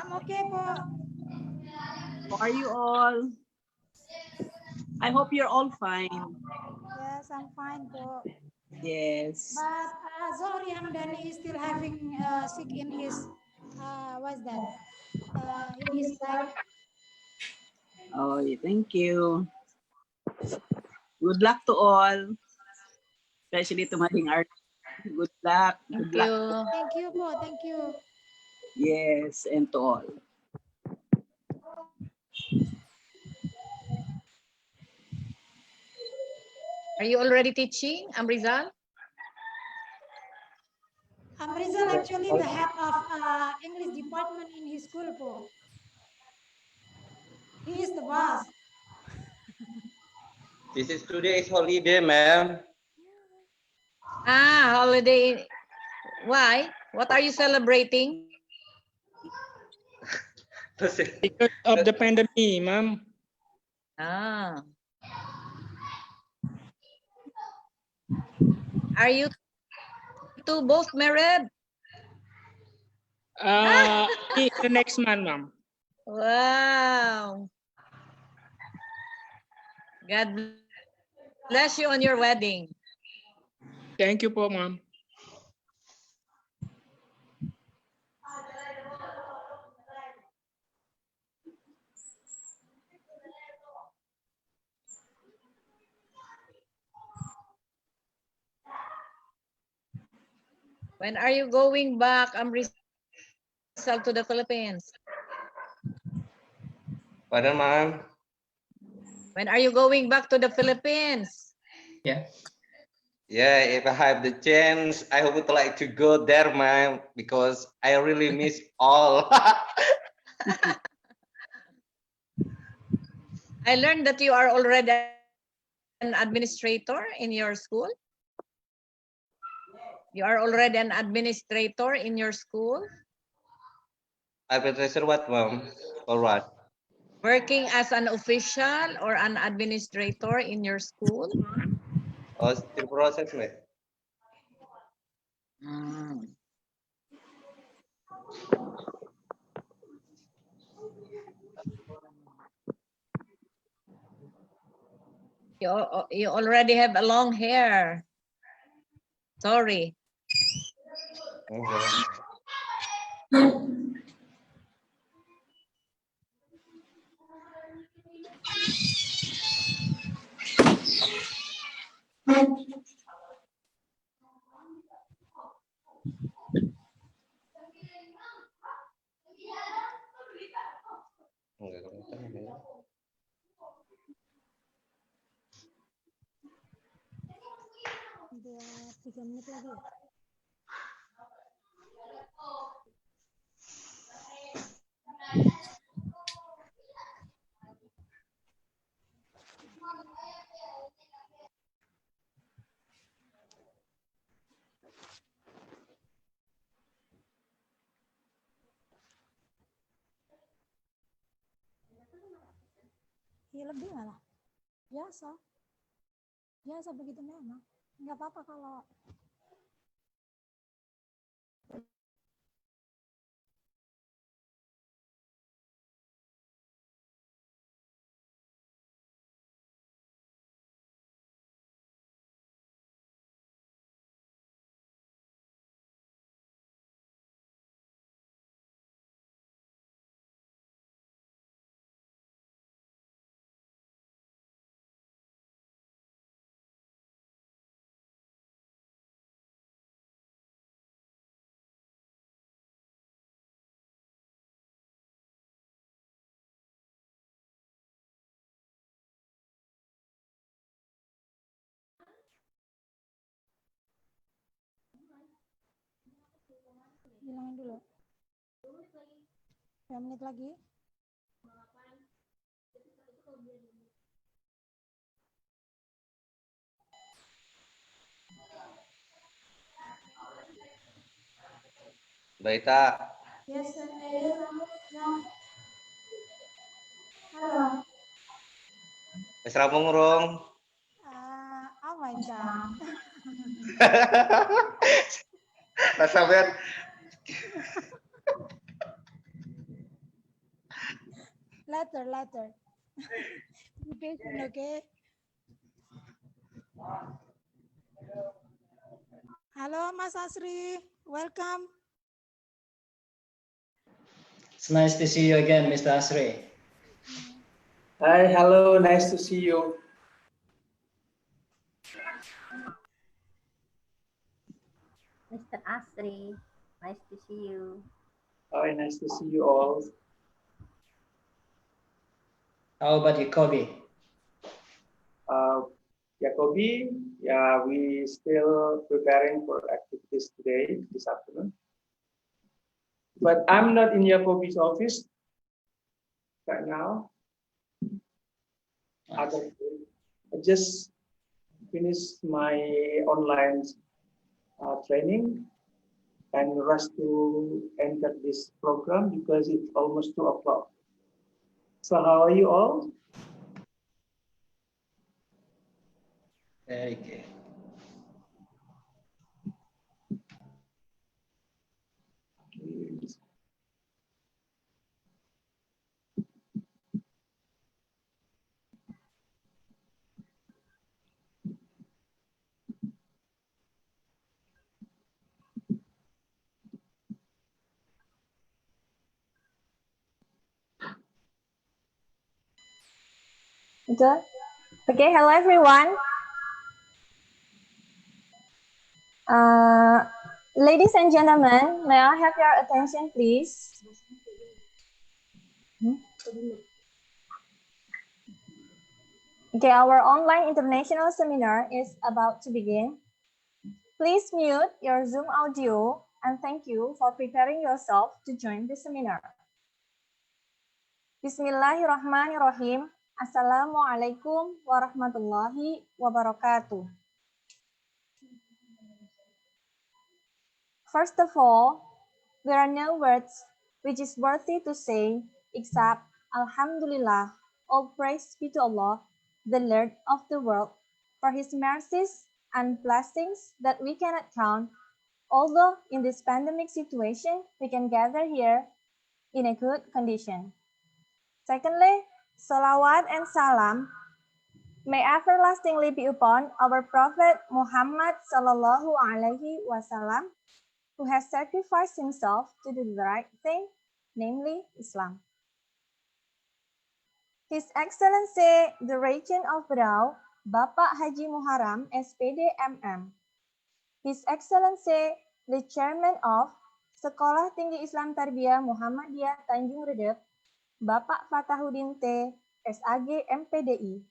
I'm okay po. How are you all? I hope you're all fine. Yes, I'm fine po. Yes. But Zohri Hamdani is still having sick in his, what's that? In his leg. Oh, thank you. Good luck to all, especially to Mading Art. Good luck. Good luck. Thank you po. Thank you. Yes, and to all. Are you already teaching, Amrizal? Rizal actually the head of English department in his school po. He is the boss. This is today's holiday, ma'am. Ah, holiday. Why? What are you celebrating? Because of the pandemic, ma'am. Ah. Are you two both married? The next month, ma'am. Wow. God bless you on your wedding. Thank you po, ma'am. When are you going back, Amrizal, to the Philippines? Pardon, ma'am. When are you going back to the Philippines? Yeah. Yeah, if I have the chance, I would like to go there, ma'am, because I really miss all. I learned that you are already an administrator in your school. You are already an administrator in your school. Administrator what, ma'am? Or what? Working as an official or an administrator in your school. Oh, still process, ma'am. You already have a long hair. Sorry. Okay. Dia 3 menit lagi ya. Ya lebih malah. Biasa. Biasa begitu memang. Nggak apa-apa kalau bilangin dulu. 5 menit lagi. WITA. Yes, yes, halo. Wis rampung urung? Oh my God. Nah, sampean Later. Be patient, okay? Halo, Mas Asri. Welcome. It's nice to see you again, Mr. Asri. Hi, hello, nice to see you. Mr. Asri, nice to see you. Hi, nice to see you all. How about you, Kobe? Kobe, yeah, we still preparing for activities today, this afternoon. But I'm not in Jacobi's office right now. I just finished my online training and rush to enter this program because it's almost 2 o'clock. So how are you all? Very good. Good. Okay, hello everyone. Ladies and gentlemen, may I have your attention, please? Okay, our online international seminar is about to begin. Please mute your Zoom audio and thank you for preparing yourself to join the seminar. Bismillahirrahmanirrahim. Assalamualaikum warahmatullahi wabarakatuh. First of all, there are no words which is worthy to say except Alhamdulillah, all praise be to Allah, the Lord of the world, for His mercies and blessings that we cannot count. Although in this pandemic situation, we can gather here in a good condition. Secondly, salawat and salam may everlastingly be upon our Prophet Muhammad sallallahu alaihi wasallam, who has sacrificed himself to do the right thing, namely Islam. His Excellency the Regent of Berau, Bapak Haji Muharram, S.Pd. M.M. His Excellency the Chairman of Sekolah Tinggi Islam Tarbiyah Muhammadiya Tanjung Redeb, Bapak Fatahuddin T. S.Ag. M.Pd.I.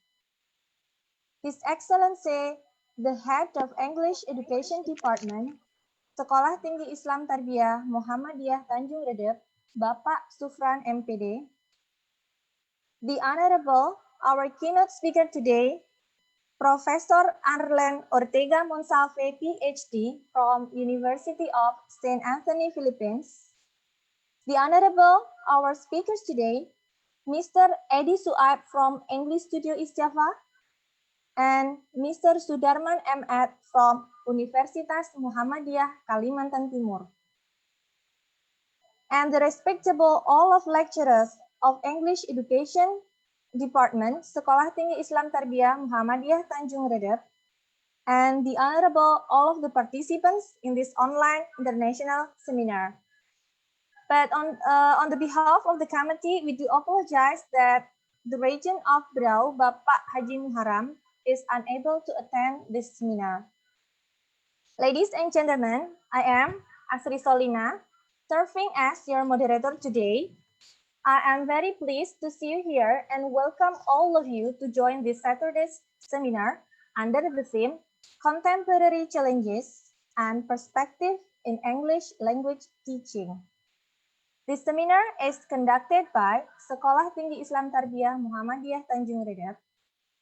His Excellency the Head of English Education Department, Sekolah Tinggi Islam Tarbiyah Muhammadiyah Tanjung Redeb, Bapak Sufran M.Pd. The Honorable, our keynote speaker today, Professor Arlene Ortega Monslave, Ph.D. from University of St. Anthony, Philippines. The Honorable, our speakers today, Mr. Eddy Suaib from English Studio East Java, and Mr. Sudarman M.Ed from Universitas Muhammdiyah, Kalimantan Timur. And the respectable all of lecturers of English Education Department, Sekolah Tinggi Islam Tarbiyah Muhammadiyah Tanjung Redeb, and the honorable all of the participants in this online international seminar. But on the behalf of the committee, we do apologize that the Regent of Berau, Bapak Haji Muharram, is unable to attend this seminar. Ladies and gentlemen, I am Asri Solina, serving as your moderator today. I am very pleased to see you here and welcome all of you to join this Saturday's seminar under the theme Contemporary Challenges and Perspective in English Language Teaching. This seminar is conducted by Sekolah Tinggi Islam Tarbiyah Muhammadiyah Tanjung Redeb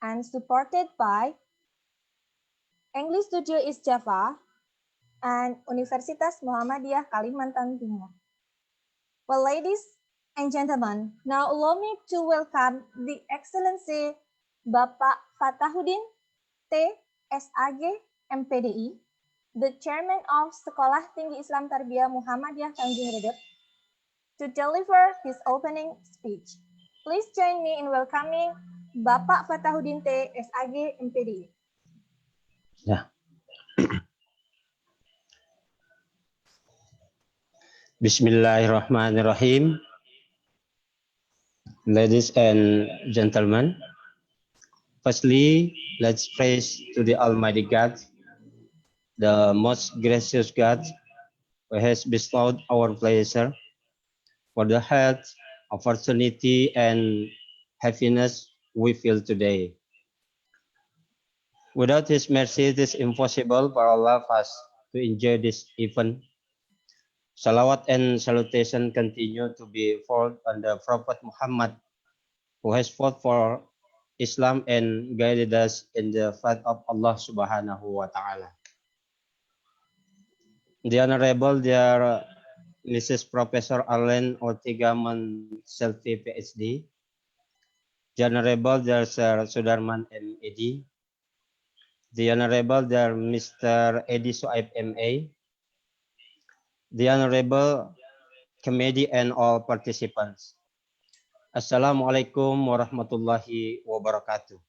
and supported by English Studio East Java and Universitas Muhammadiyah Kalimantan Timur. Well, ladies and gentlemen, now allow me to welcome the Excellency Bapak Fatahuddin T. S.Ag. M.Pd.I, the Chairman of Sekolah Tinggi Islam Tarbiyah Muhammadiyah Tanjung Redeb, to deliver his opening speech. Please join me in welcoming Bapak Fatahudin T. S.Ag M.Pd.I. Ya. Bismillahirrahmanirrahim. Ladies and gentlemen, firstly, let's praise to the Almighty God, the most gracious God, who has bestowed our pleasure for the health, opportunity, and happiness we feel today. Without His mercy, it is impossible for all of us to enjoy this event. Salawat and salutation continue to be poured on the Prophet Muhammad, who has fought for Islam and guided us in the path of Allah Subhanahu wa Ta'ala. The Honorable dear Mrs. Professor Arlene Ortega Monslave Ph.D., the Honorable dear Sir Sudarman M.Ed., the Honorable dear Mr. Eddy Suaib M.A., the Honorable Committee and all participants. Assalamualaikum warahmatullahi wabarakatuh.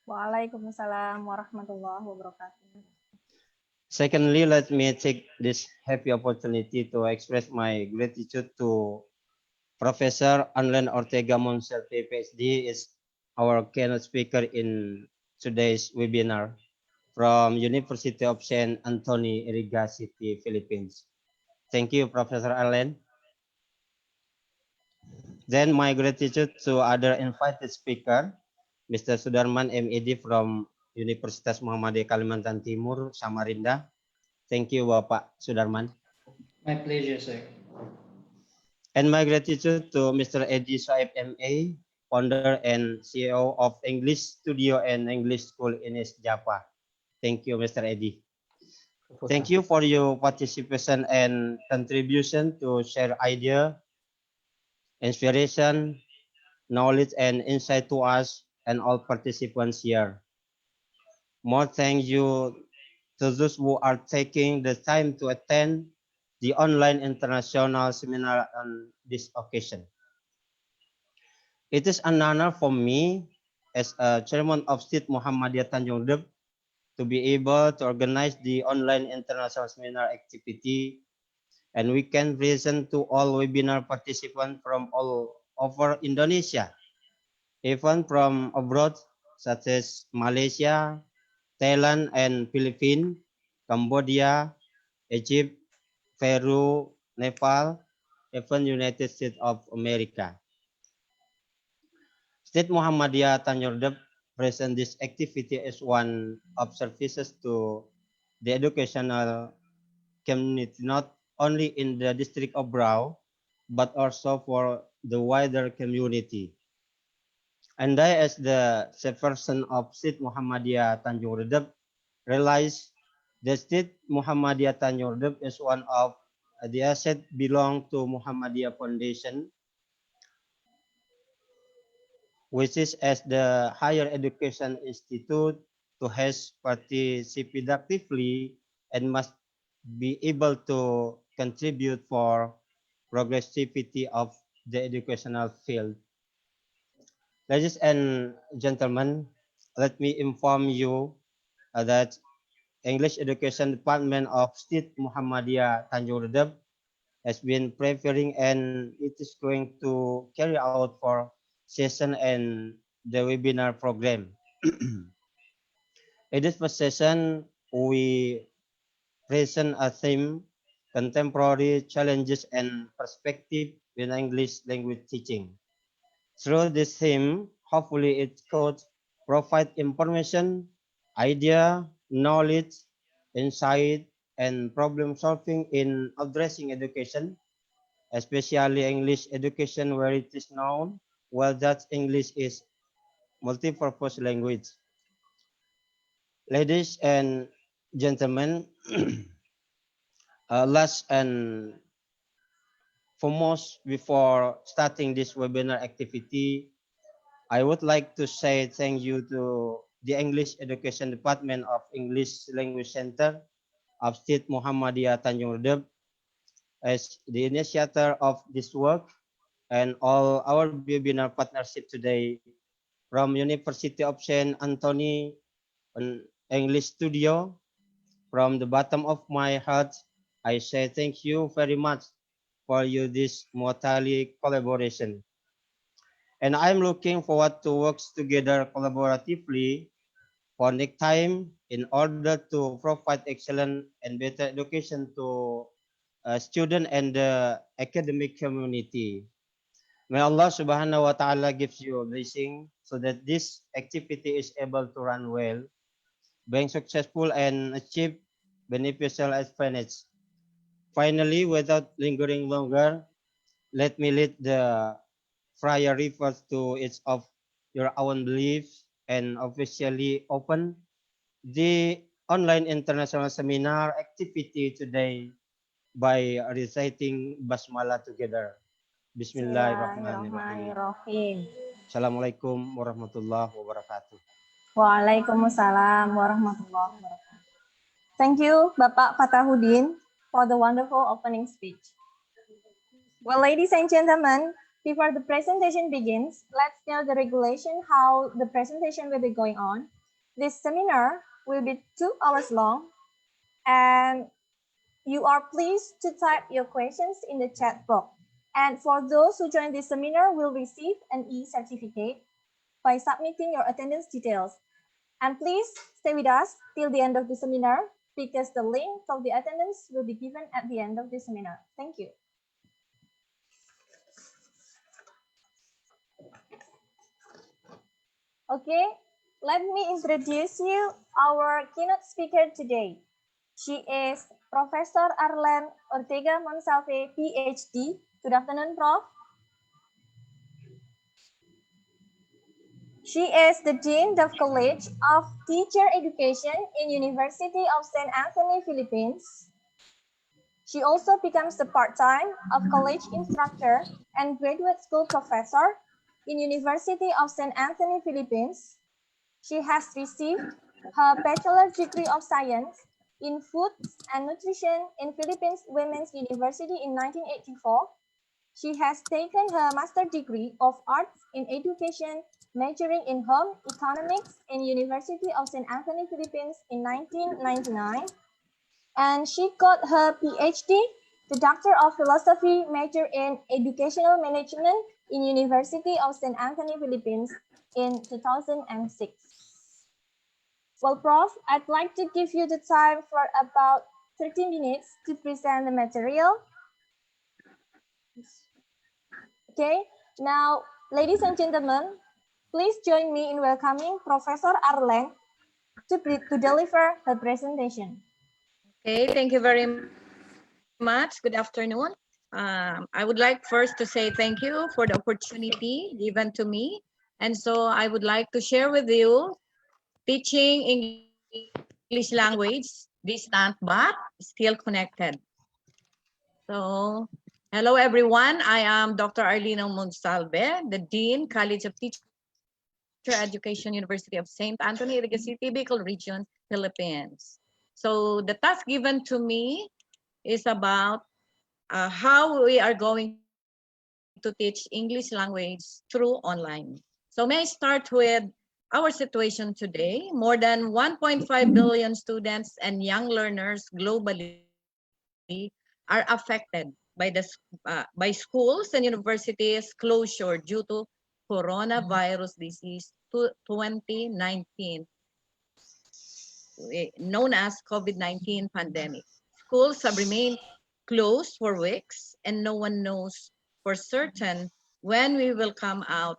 Waalaikumsalam warahmatullahi wabarakatuh. Secondly, let me take this happy opportunity to express my gratitude to Professor Arlene Ortega Monslave Ph.D. is our keynote speaker in today's webinar from University of Saint Anthony, Ortega City, Philippines. Thank you, Professor Arlene. Then my gratitude to other invited speaker, Mr. Sudarman M.Ed. from Universitas Muhammdiyah Kalimantan Timur, Samarinda. Thank you, Bapak Sudarman. My pleasure, sir. And my gratitude to Mr. Eddy Suaib M.A., founder and CEO of English Studio and English School in East Java. Thank you, Mr. Eddy. Thank you for your participation and contribution to share idea, inspiration, knowledge, and insight to us and all participants here. More thank you to those who are taking the time to attend the online international seminar on this occasion. It is an honor for me as a chairman of STIT Muhammadiya Tanjung Redeb to be able to organize the online international seminar activity, and we can present to all webinar participants from all over Indonesia, even from abroad such as Malaysia, Thailand and Philippines, Cambodia, Egypt, Peru, Nepal, even United States of America. STIT Muhammadiya Tanjung Redeb present this activity as one of services to the educational community, not only in the district of Berau, but also for the wider community. And I, as the chairperson of STIT Muhammadiya Tanjung Redeb, realize that STIT Muhammadiya Tanjung Redeb is one of the assets belong to Muhammadiyah Foundation, which is as the higher education institute to has participated actively and must be able to contribute for progressivity of the educational field. Ladies and gentlemen, let me inform you that English Education Department of STIT Muhammadiya Tanjung Redeb has been preparing and it is going to carry out for session and the webinar program. In this first session, we present a theme, contemporary challenges and perspective in English language teaching. Through this theme, hopefully it could provide information, idea, knowledge, insight, and problem solving in addressing education, especially English education where it is known well that English is multi-purpose language. Ladies and gentlemen, last and foremost, before starting this webinar activity, I would like to say thank you to the English Education Department of English Language Center of STIT Muhammadiya Tanjung Redeb as the initiator of this work and all our webinar partnership today from University of St. Anthony an English studio. From the bottom of my heart, I say thank you very much for you this mutually collaboration. And I'm looking forward to work together collaboratively for next time in order to provide excellent and better education to student and the academic community. May Allah subhanahu wa ta'ala gives you a blessing so that this activity is able to run well, being successful and achieve beneficial advantage. Finally, without lingering longer, let me lead the prior refers to each of your own beliefs and officially open the online international seminar activity today by reciting basmalah together. Bismillahirrahmanirrahim. Bismillahirrahmanirrahim. Assalamualaikum warahmatullahi wabarakatuh. Waalaikumsalam warahmatullahi wabarakatuh. Thank you, Bapak Fatahudin, for the wonderful opening speech. Well, ladies and gentlemen, before the presentation begins, let's know the regulation how the presentation will be going on. This seminar will be 2 hours long, and you are pleased to type your questions in the chat box. And for those who join this seminar will receive an e-certificate by submitting your attendance details. And please stay with us till the end of the seminar because the link of the attendance will be given at the end of the seminar. Thank you. Okay, let me introduce you our keynote speaker today. She is Professor Arlene Ortega Monslave, Ph.D. Good afternoon, Prof. She is the Dean of College of Teacher Education in University of St. Anthony, Philippines. She also becomes the part-time of college instructor and graduate school professor in University of St. Anthony, Philippines. She has received her Bachelor degree of Science in Food and Nutrition in Philippines Women's University in 1984. She has taken her Master degree of Arts in Education, majoring in Home Economics in University of St. Anthony, Philippines in 1999. And she got her Ph.D., the Doctor of Philosophy, major in Educational Management in University of St. Anthony, Philippines in 2006. Well, Prof, I'd like to give you the time for about 30 minutes to present the material. Okay, now, ladies and gentlemen, please join me in welcoming Professor Arlene to deliver her presentation. Okay, thank you very much. Good afternoon. I would like first to say thank you for the opportunity given to me. And so I would like to share with you teaching English language, distant but still connected. So, hello everyone. I am Dr. Arlene Monsalve, the Dean, College of Teacher Education, University of St. Anthony, Legacy, Bicol Region, Philippines. So the task given to me is about how we are going to teach English language through online. So may I start with our situation today. More than 1.5 billion students and young learners globally are affected by by schools and universities closure due to coronavirus disease 2019, known as COVID-19 pandemic. Schools have remained closed for weeks, and no one knows for certain when we will come out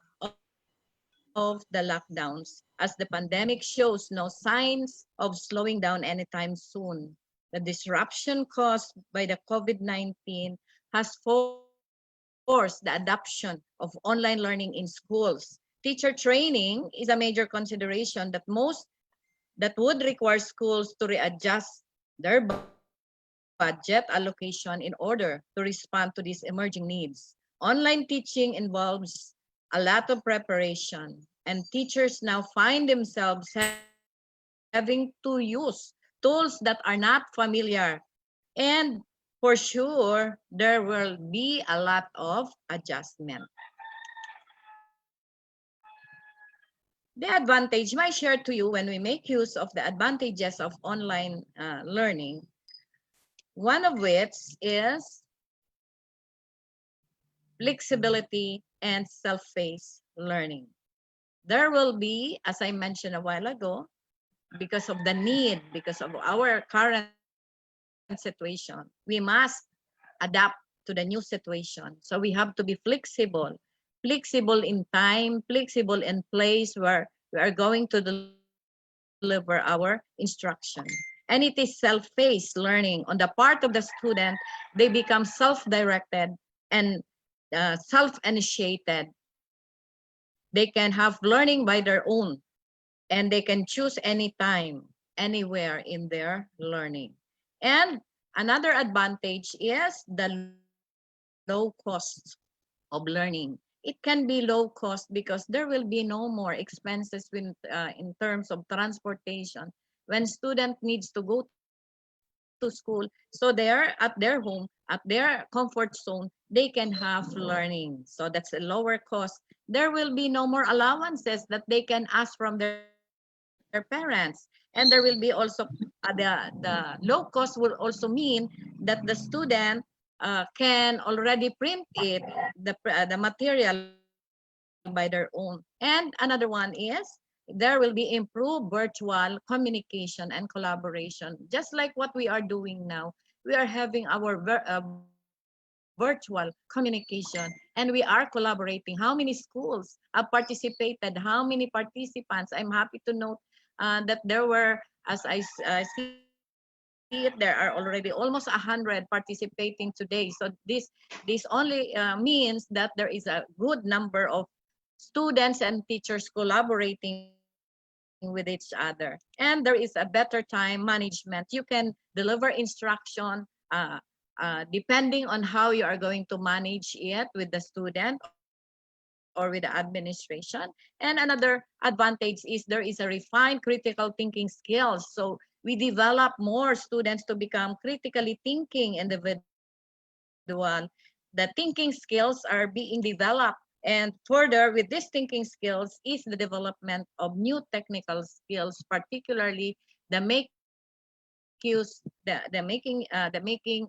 of the lockdowns, as the pandemic shows no signs of slowing down anytime soon. The disruption caused by the COVID-19 has forced the adoption of online learning in schools. Teacher training is a major consideration that would require schools to readjust their budget allocation in order to respond to these emerging needs. Online teaching involves a lot of preparation, and teachers now find themselves having to use tools that are not familiar and for sure, there will be a lot of adjustment. The advantage I share to you when we make use of the advantages of online learning, one of which is flexibility and self-paced learning. There will be, as I mentioned a while ago, because of the need, because of our current situation, we must adapt to the new situation. So we have to be flexible in time, flexible in place where we are going to deliver our instruction. And it is self-paced learning. On the part of the student, they become self-directed and self-initiated. They can have learning by their own, and they can choose anytime, anywhere in their learning. And another advantage is the low cost of learning. It can be low cost because there will be no more expenses in terms of transportation. When student needs to go to school, so they're at their home, at their comfort zone, they can have learning. So that's a lower cost. There will be no more allowances that they can ask from their parents. And there will be also the low cost will also mean that the student can already print it, the material by their own. And another one is there will be improved virtual communication and collaboration. Just like what we are doing now, we are having our virtual communication and we are collaborating. How many schools have participated? How many participants? I'm happy to note that there were, as I see it, there are already almost 100 participating today. So this only means that there is a good number of students and teachers collaborating with each other. And there is a better time management. You can deliver instruction depending on how you are going to manage it with the student or with the administration. And another advantage is there is a refined critical thinking skills. So we develop more students to become critically thinking individual. The thinking skills are being developed. And further, with these thinking skills is the development of new technical skills, particularly the making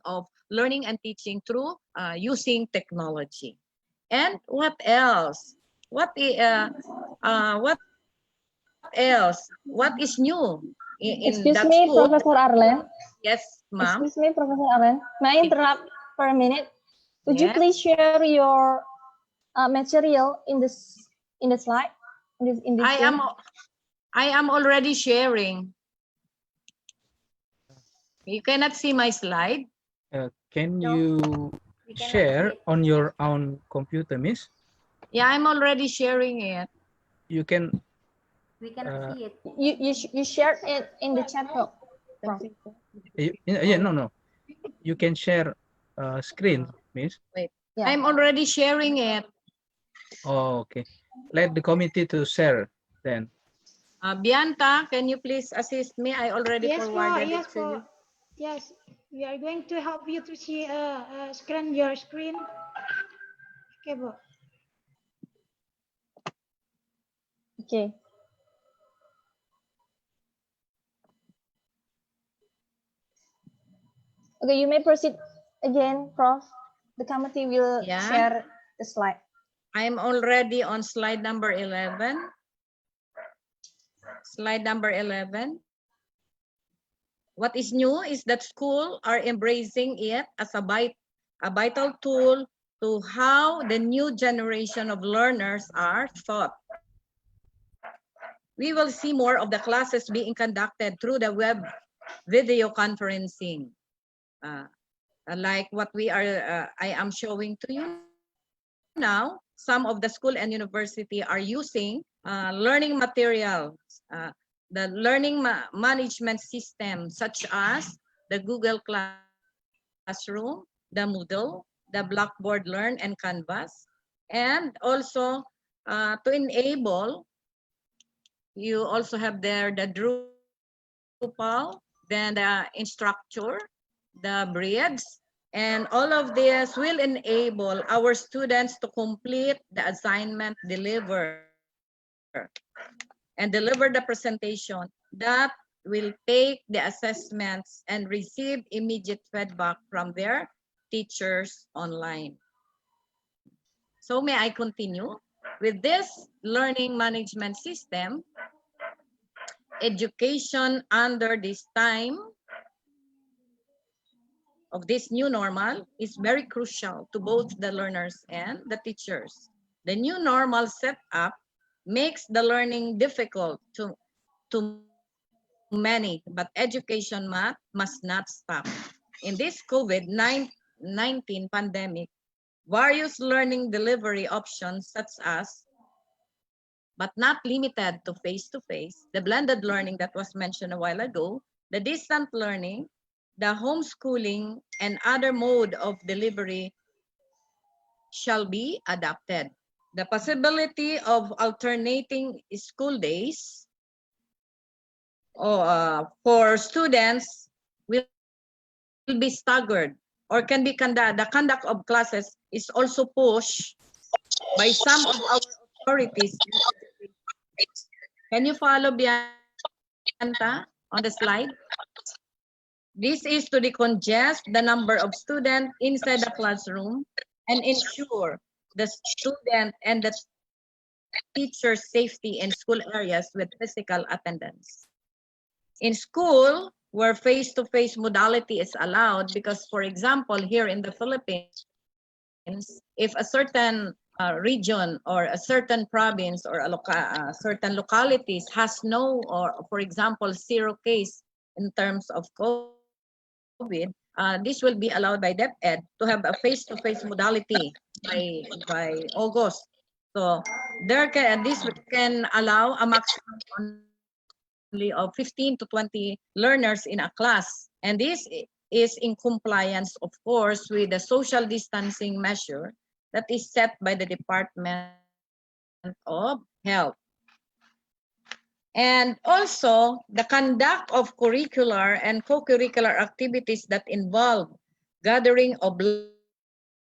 of learning and teaching through using technology. And what else? What else? What is new in Excuse that me, school? Professor Arlene. Yes, ma'am. Excuse me, Professor Arlene. May I interrupt for a minute? Would you Yes. please share your material in the slide? In this Zoom? I am already sharing. You cannot see my slide. Can you share on your own computer, Miss? Yeah, I'm already sharing it. You can. We cannot see it. You shared it in the chat box. Yeah, no. You can share screen, Miss. Wait, Yeah. I'm already sharing it. Oh, okay. Let the committee to share then. Bianta, can you please assist me? I already forwarded it to you. Yes, we are going to help you to see your screen. Okay, Bu. Okay. Okay, you may proceed again, Prof. The committee will share the slide. I'm already on slide number 11. Slide number 11. What is new is that schools are embracing it as a vital tool to how the new generation of learners are taught. We will see more of the classes being conducted through the web video conferencing. Like what I am showing to you now, some of the school and university are using learning materials, the learning management system, such as the Google Classroom, the Moodle, the Blackboard Learn and Canvas, and also to enable, you also have there the Drupal, then the Instructure, the Bridge, And all of this will enable our students to complete the assignment delivered and deliver the presentation that will take the assessments and receive immediate feedback from their teachers online. So may I continue? With this learning management system, education under this time of this new normal is very crucial to both the learners and the teachers. The new normal setup makes the learning difficult to many, but education must not stop. In this COVID-19 pandemic, various learning delivery options such as, but not limited to face-to-face, the blended learning that was mentioned a while ago, the distant learning, the homeschooling, and other mode of delivery shall be adopted. The possibility of alternating school days for students will be staggered or can be the conduct of classes is also pushed by some of our authorities. Can you follow, Bianta, on the slide? This is to decongest the number of students inside the classroom and ensure the student and the teacher's safety in school areas with physical attendance. In school, where face-to-face modality is allowed, because for example, here in the Philippines, if a certain region or a certain province or a certain localities has no, or for example, 0 case in terms of COVID, this will be allowed by M.Ed to have a face-to-face modality by August. So this can allow a maximum only of 15 to 20 learners in a class. And this is in compliance, of course, with the social distancing measure that is set by the Department of Health. And also, the conduct of curricular and co-curricular activities that involve gathering of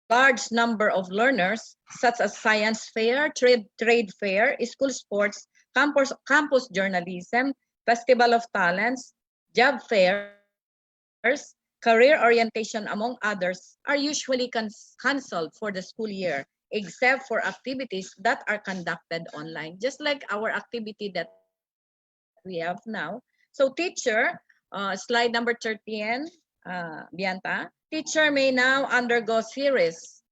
large number of learners, such as science fair, trade fair, school sports, campus journalism, festival of talents, job fairs, career orientation, among others, are usually canceled for the school year, except for activities that are conducted online, just like our activity that we have now. So teacher, slide number 13, Bianta. Teacher may now undergo series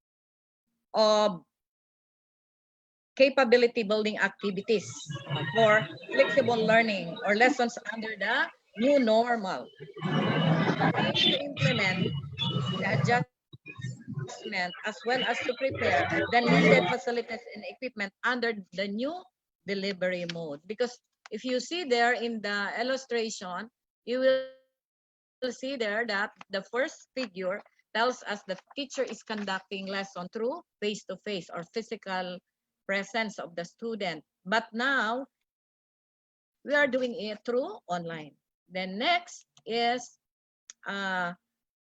of capability building activities for flexible learning or lessons under the new normal. To implement the adjustment as well as to prepare the needed facilities and equipment under the new delivery mode. Because if you see there in the illustration, you will see there that the first figure tells us the teacher is conducting lesson through face-to-face or physical presence of the student. But now we are doing it through online. Then next is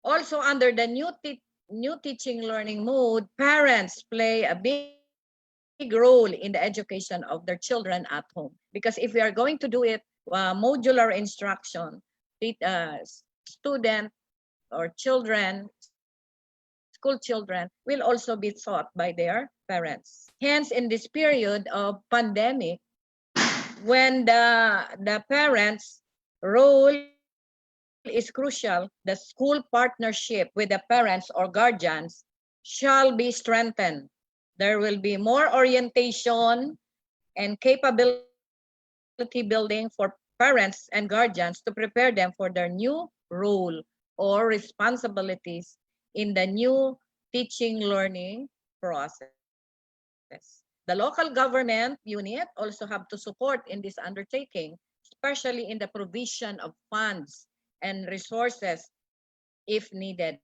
also under the new teaching learning mode, parents play a big role in the education of their children at home. Because if we are going to do it modular instruction, student or children, school children will also be taught by their parents. Hence, in this period of pandemic, when the parents' role is crucial, the school partnership with the parents or guardians shall be strengthened. There will be more orientation and capability building for parents and guardians to prepare them for their new role or responsibilities in the new teaching learning process. The local government unit also have to support in this undertaking, especially in the provision of funds and resources if needed.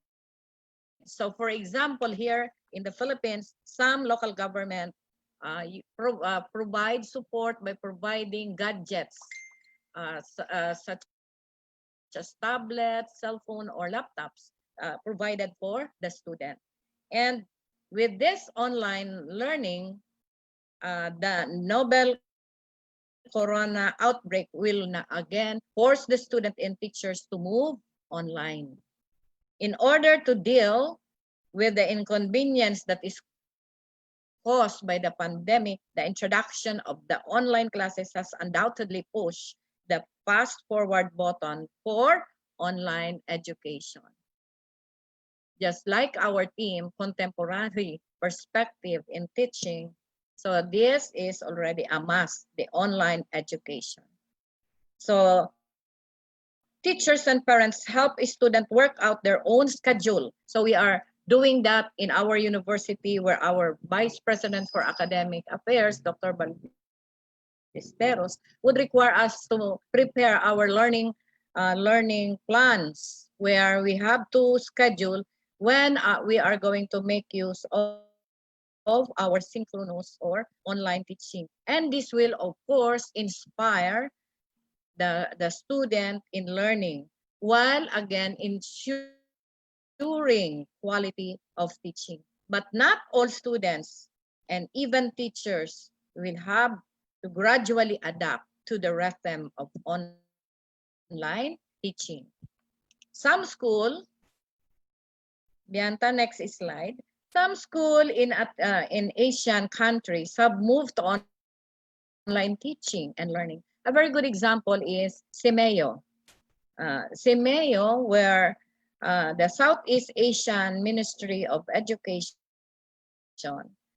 So for example, here in the Philippines, some local government provide support by providing gadgets such as tablets, cell phone, or laptops provided for the student. And with this online learning, the novel corona outbreak will again force the student and teachers to move online. In order to deal with the inconvenience that is caused by the pandemic, the introduction of the online classes has undoubtedly pushed the fast forward button for online education. Just like our team, contemporary perspective in teaching, so this is already a must, the online education. So teachers and parents help students work out their own schedule. So we are doing that in our university, where our Vice President for Academic Affairs, Dr. Ballesteros, would require us to prepare our learning plans, where we have to schedule when we are going to make use of our synchronous or online teaching. And this will, of course, inspire the student in learning, while again ensuring quality of teaching. But not all students and even teachers will have to gradually adapt to the rhythm of online teaching. Some school, Bianta, next slide. Some school in Asian countries have moved to online teaching and learning. A very good example is Simeo. Simeo, where the Southeast Asian Ministry of Education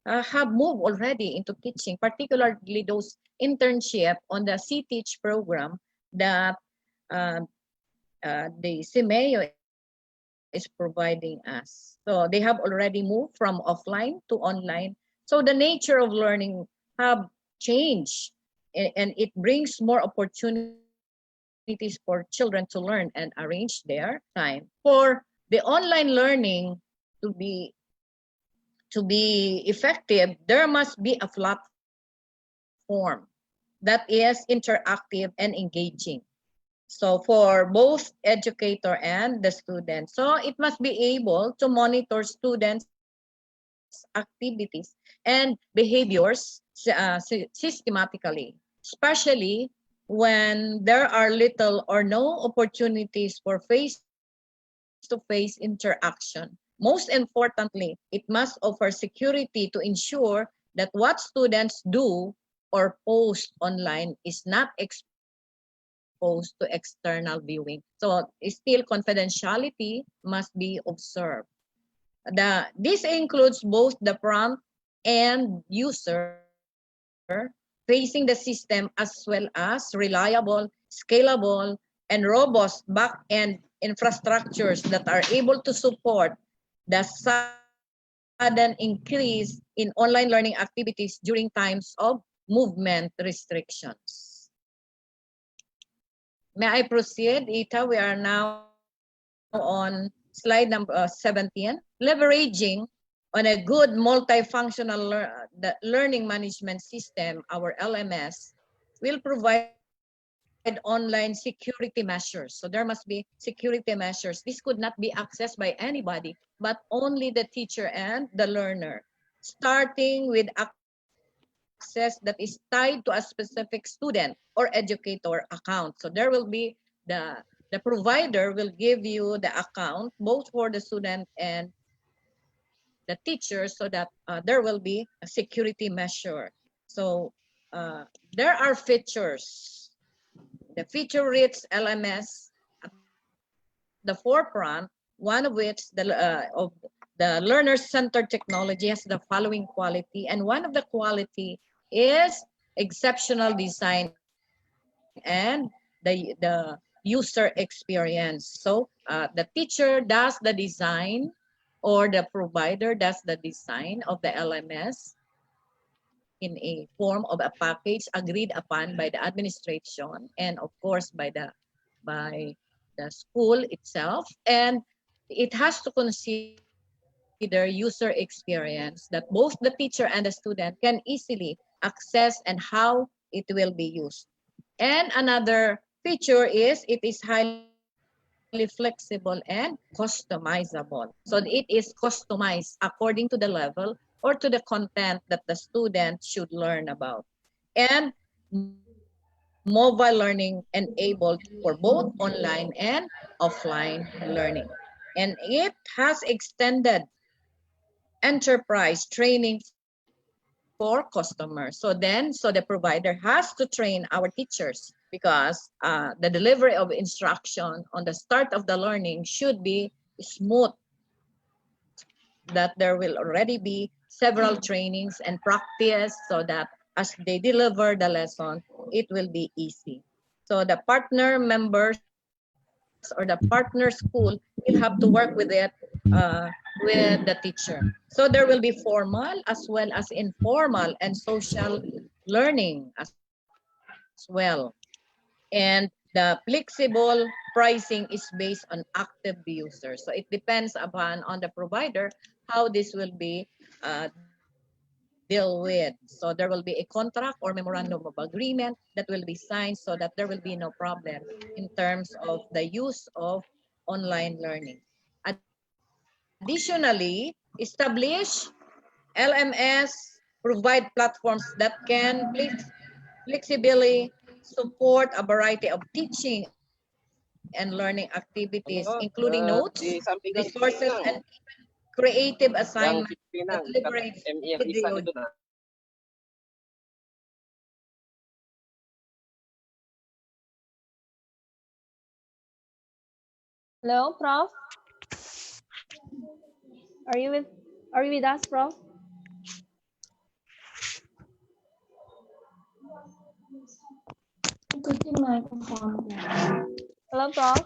have moved already into teaching, particularly those internship on the C-Teach program that the Simeo is providing us. So they have already moved from offline to online. So the nature of learning have changed, and it brings more opportunities for children to learn and arrange their time. For the online learning to be effective, there must be a platform that is interactive and engaging. So for both educator and the student. So it must be able to monitor students' activities and behaviors systematically, especially when there are little or no opportunities for face-to-face interaction. Most importantly, it must offer security to ensure that what students do or post online is not exposed to external viewing. So still confidentiality must be observed. This includes both the prompt and user facing the system, as well as reliable, scalable, and robust back-end infrastructures that are able to support the sudden increase in online learning activities during times of movement restrictions. May I proceed, Ita? We are now on slide number 17. Leveraging on a good multifunctional learning management system, our LMS, will provide online security measures. So there must be security measures. This could not be accessed by anybody, but only the teacher and the learner, starting with access that is tied to a specific student or educator account. So there will be the provider will give you the account both for the student and the teacher, so that there will be a security measure. So there are features. The feature-rich LMS at the forefront, one of which of the learner-centered technology has the following quality, and one of the quality is exceptional design and the user experience. So the teacher does the design, or the provider does the design of the LMS in a form of a package agreed upon by the administration and of course by the school itself, and it has to consider user experience that both the teacher and the student can easily access and how it will be used. And another feature is it is highly flexible and customizable. So it is customized according to the level or to the content that the student should learn about. And mobile learning enabled for both online and offline learning. And it has extended enterprise training for customers. So the provider has to train our teachers because the delivery of instruction on the start of the learning should be smooth, that there will already be several trainings and practice so that as they deliver the lesson, it will be easy. So the partner members or the partner school will have to work with the teacher. So there will be formal as well as informal and social learning as well. And the flexible pricing is based on active users. So it depends upon on the provider how this will be deal with. So there will be a contract or memorandum of agreement that will be signed so that there will be no problem in terms of the use of online learning. Additionally, establish LMS provide platforms that can flexibly support a variety of teaching and learning activities, including notes, resources, and creative assignment that leverage video. Hello, Prof. Are you with us, Prof? Hello, Prof.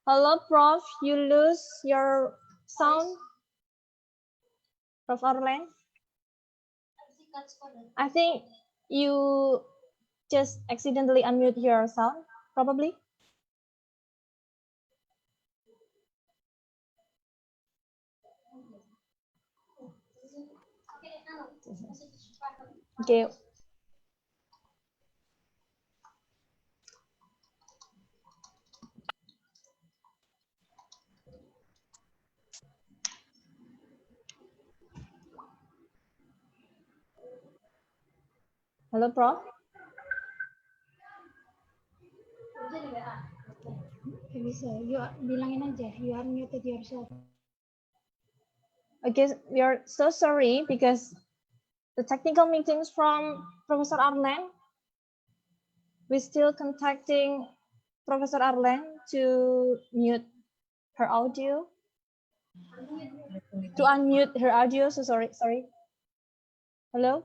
Hello, Prof. You lose your sound, Prof. Arlene. I think you just accidentally unmute your sound, probably. Okay. Hello, Prof. Bisa, you bilangin aja, you unmuted yourself. Okay, we are so sorry because the technical meetings from Professor Arlene. We're still contacting Professor Arlene to mute her audio. To unmute her audio, so sorry. Hello?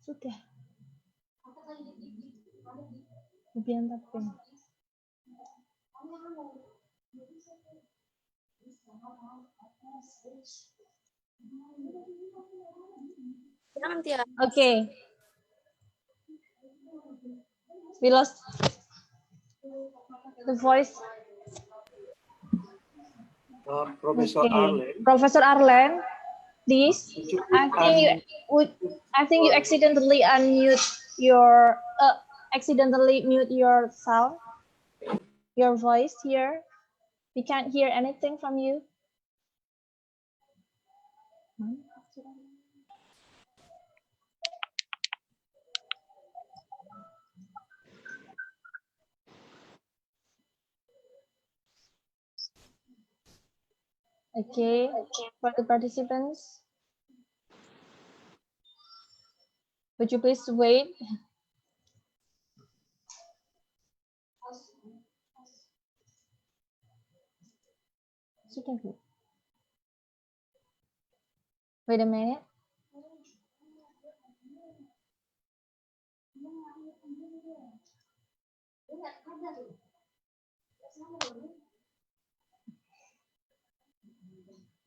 Sudah. Biar tapin. Okay. We lost the voice. Professor Okay. Arlene. Professor Arlene, please. I think you accidentally unmute your mute your sound, your voice here. We can't hear anything from you. Okay, for the participants, would you please wait? Wait a minute.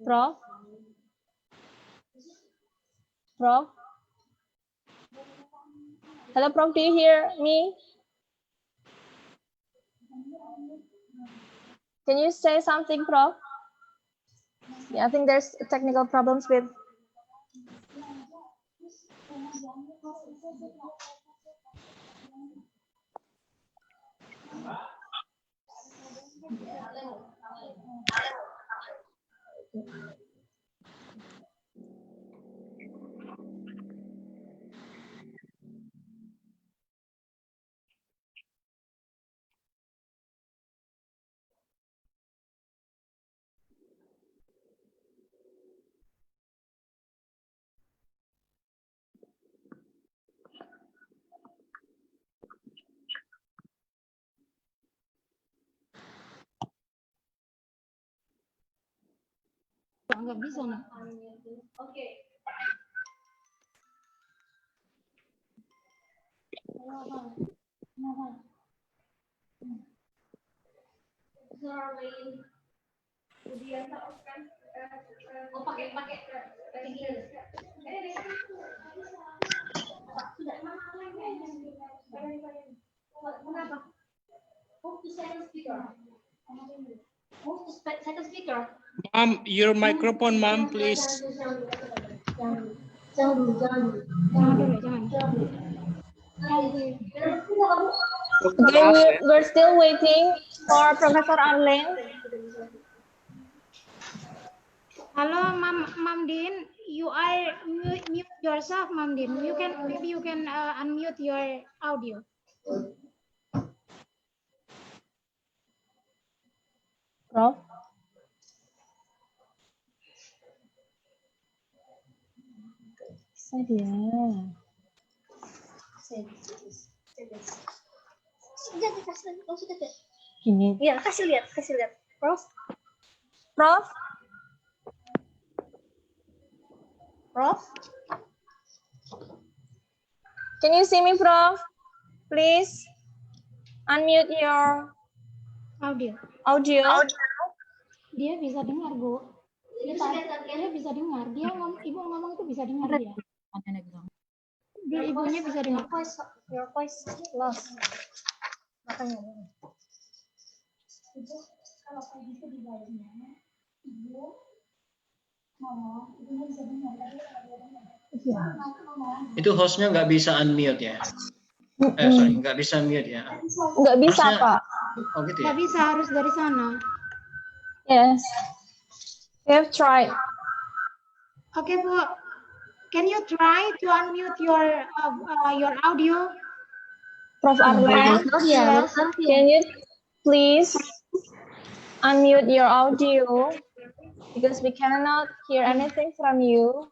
Prof? Hello, Prof. Do you hear me? Can you say something, Prof? Yeah, I think there's technical problems with. Nggak bisa nih. Oke. Oh, pakai kenapa? Oh, second speaker. Oh, second speaker. Mom, your microphone, Mom, please. Jangan dulu. Okay, we're still waiting for Professor Arlene. Halo, Mam Din, you are mute yourself, Mam Din. Maybe you can unmute your audio. Prof. Saya gini. Iya, kasih lihat. Prof. Can you see me, Prof? Please unmute your audio. Dia bisa dengar, Bu. Dia bisa dengar. Ibu ngomong itu bisa dengar dia. Ibunya bisa dengar. Your voice lost. Makanya. Ibu, kalau kayak gitu dibaliknya, Ibu ngomong, Ibunya bisa dengar. Itu hostnya nggak bisa unmute ya? Sorry, nggak bisa mute ya? Nggak bisa, Pak. Oh gitu ya? Nggak bisa, harus dari sana. Yes. We have tried. Oke, Bu. Can you try to unmute your audio? Prof. Arlene, Yes. can you please unmute your audio because we cannot hear anything from you.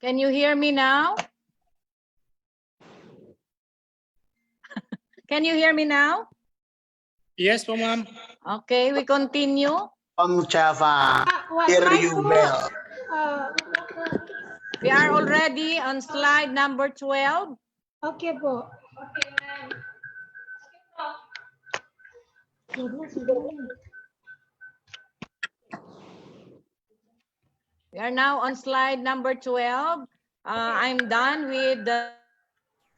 Can you hear me now? Can you hear me now? Yes, Mom. Okay, we continue. Java, hear you well. We are already on slide number 12. Okay, Bu. We are now on slide number 12. I'm done with the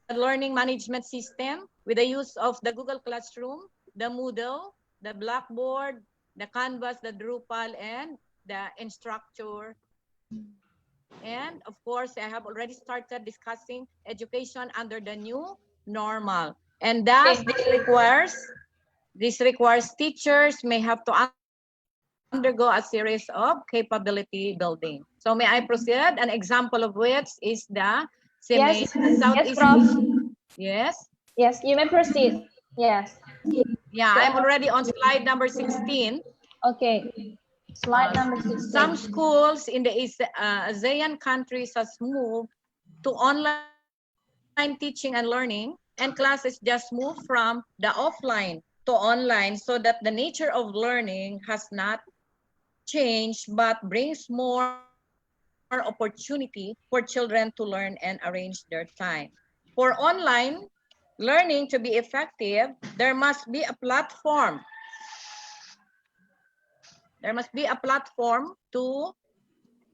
learning management system with the use of the Google Classroom, the Moodle, the Blackboard, the Canvas, the Drupal, and the instructor. And of course, I have already started discussing education under the new normal. And thus, this requires teachers may have to undergo a series of capability building. So may I proceed? An example of which is the Yes, Southeast. Prof. Yes. Yes, you may proceed. Yes. Yeah, I'm already on slide number 16. Okay. Slide number 16. Some schools in the ASEAN countries has moved to online teaching and learning, and classes just move from the offline to online, so that the nature of learning has not changed but brings more opportunity for children to learn and arrange their time. For online learning to be effective, there must be a platform. There must be a platform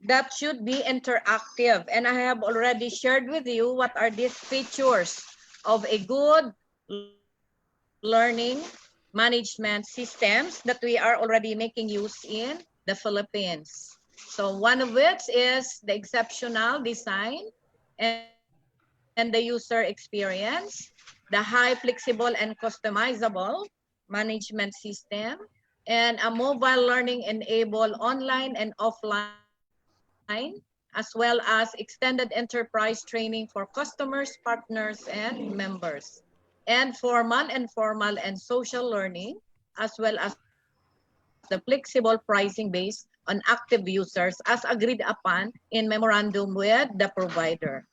that should be interactive. And I have already shared with you what are these features of a good learning management systems that we are already making use in the Philippines. So one of which is the exceptional design and the user experience, the high flexible and customizable management system, and a mobile learning enabled online and offline, as well as extended enterprise training for customers, partners, and members, and formal, informal, and social learning, as well as the flexible pricing based on active users as agreed upon in memorandum with the provider.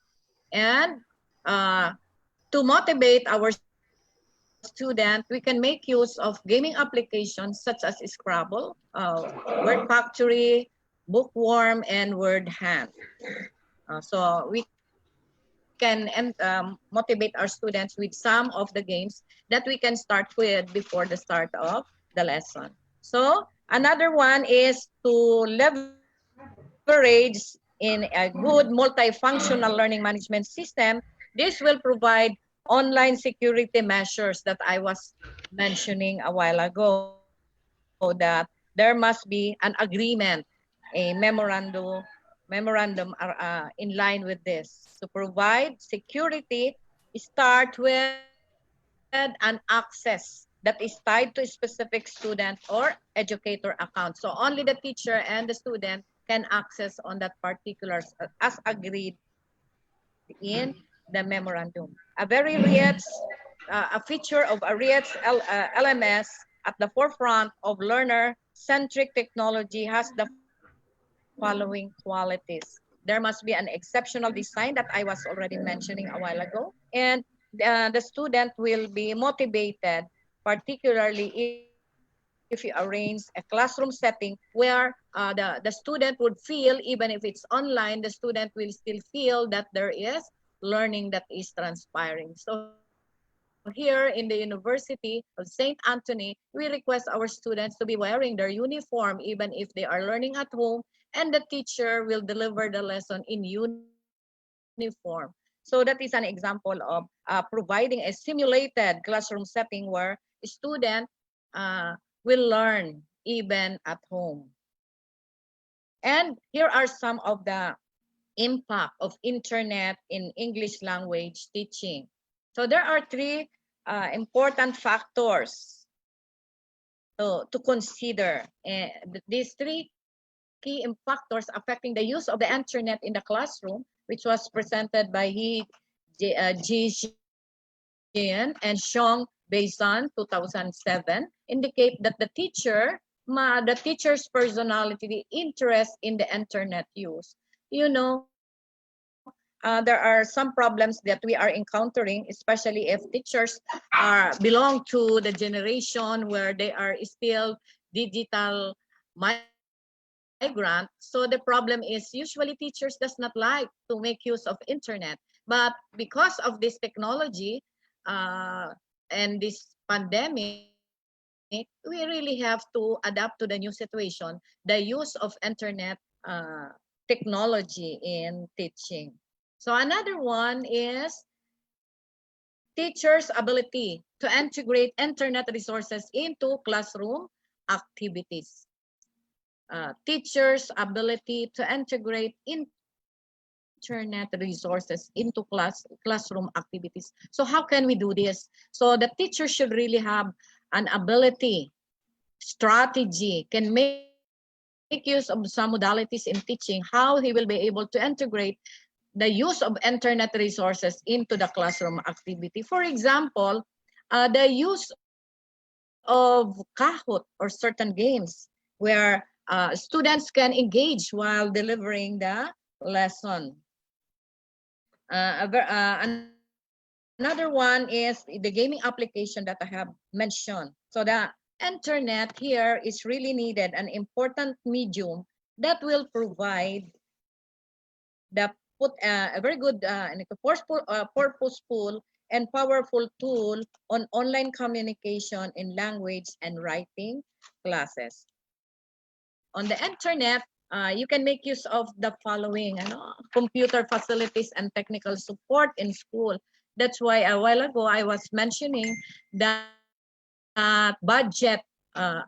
And to motivate our student, we can make use of gaming applications such as Scrabble, Word Factory, Bookworm, and Word Hand. So we can motivate our students with some of the games that we can start with before the start of the lesson. So another one is to leverage in a good multifunctional learning management system. This will provide online security measures that I was mentioning a while ago, that there must be an agreement, a memorandum in line with this. To provide security, start with an access that is tied to a specific student or educator account. So only the teacher and the student can access on that particular as agreed in the memorandum. A very rich, a feature of a rich LMS at the forefront of learner-centric technology has the following qualities. There must be an exceptional design that I was already mentioning a while ago, and the student will be motivated, particularly if you arrange a classroom setting where the student would feel, even if it's online, the student will still feel that there is learning that is transpiring. So here in the University of St. Anthony, we request our students to be wearing their uniform even if they are learning at home, and the teacher will deliver the lesson in uniform. So that is an example of providing a simulated classroom setting where a student will learn even at home. And here are some of the impact of internet in English language teaching. So there are three important factors to consider. These three key factors affecting the use of the internet in the classroom, which was presented by Ji Jian and Xiong Beisan, 2007, indicate that the teacher's personality, the interest in the internet use. You know, there are some problems that we are encountering, especially if teachers belong to the generation where they are still digital migrant. So the problem is usually teachers does not like to make use of internet. But because of this technology and this pandemic, we really have to adapt to the new situation, the use of internet technology in teaching. So another one is teachers' ability to integrate internet resources into classroom activities. Teachers' ability to integrate internet resources into classroom activities. So how can we do this? So the teacher should really have an ability, strategy, can make use of some modalities in teaching, how he will be able to integrate the use of internet resources into the classroom activity. For example, the use of Kahoot or certain games where students can engage while delivering the lesson. Another one is the gaming application that I have mentioned. So the internet here is really needed, an important medium that will provide a very good purposeful and powerful tool on online communication in language and writing classes. On the internet, you can make use of the following, computer facilities and technical support in school. That's why a while ago I was mentioning that budget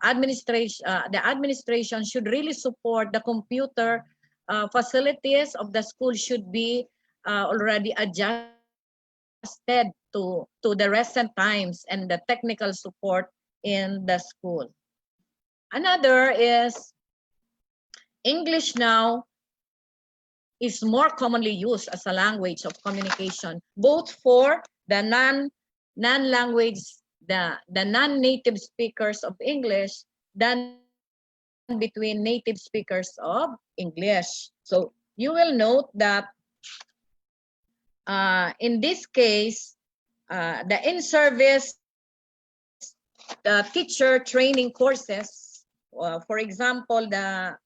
administration, the administration should really support the computer facilities of the school should be already adjusted to the recent times and the technical support in the school. Another is English now is more commonly used as a language of communication, both for the non-language, the non-native speakers of English than between native speakers of English. So you will note that in this case, the in-service teacher training courses, for example, the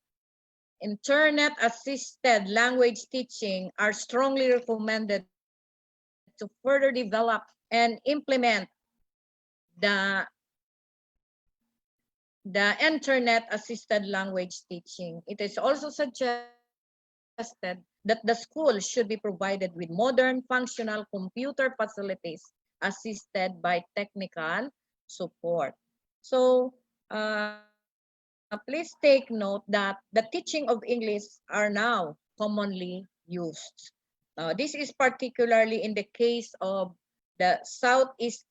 internet-assisted language teaching are strongly recommended to further develop and implement the internet-assisted language teaching. It is also suggested that the school should be provided with modern functional computer facilities assisted by technical support. So please take note that the teaching of English are now commonly used. This is particularly in the case of the Southeast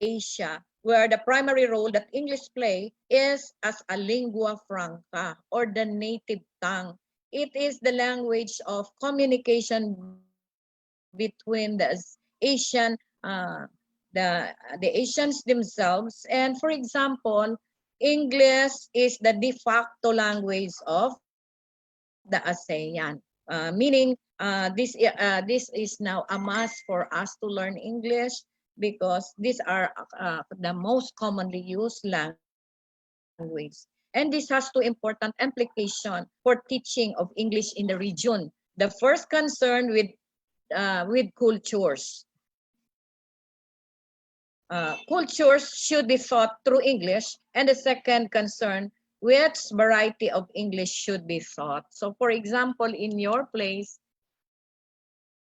Asia, where the primary role that English play is as a lingua franca or the native tongue. It is the language of communication between the Asian, the Asians themselves. And for example, English is the de facto language of the ASEAN, meaning this is now a must for us to learn English because these are the most commonly used language. And this has two important implications for teaching of English in the region. The first concern with cultures. Cultures should be taught through English, and the second concern, which variety of English should be taught. So for example, in your place,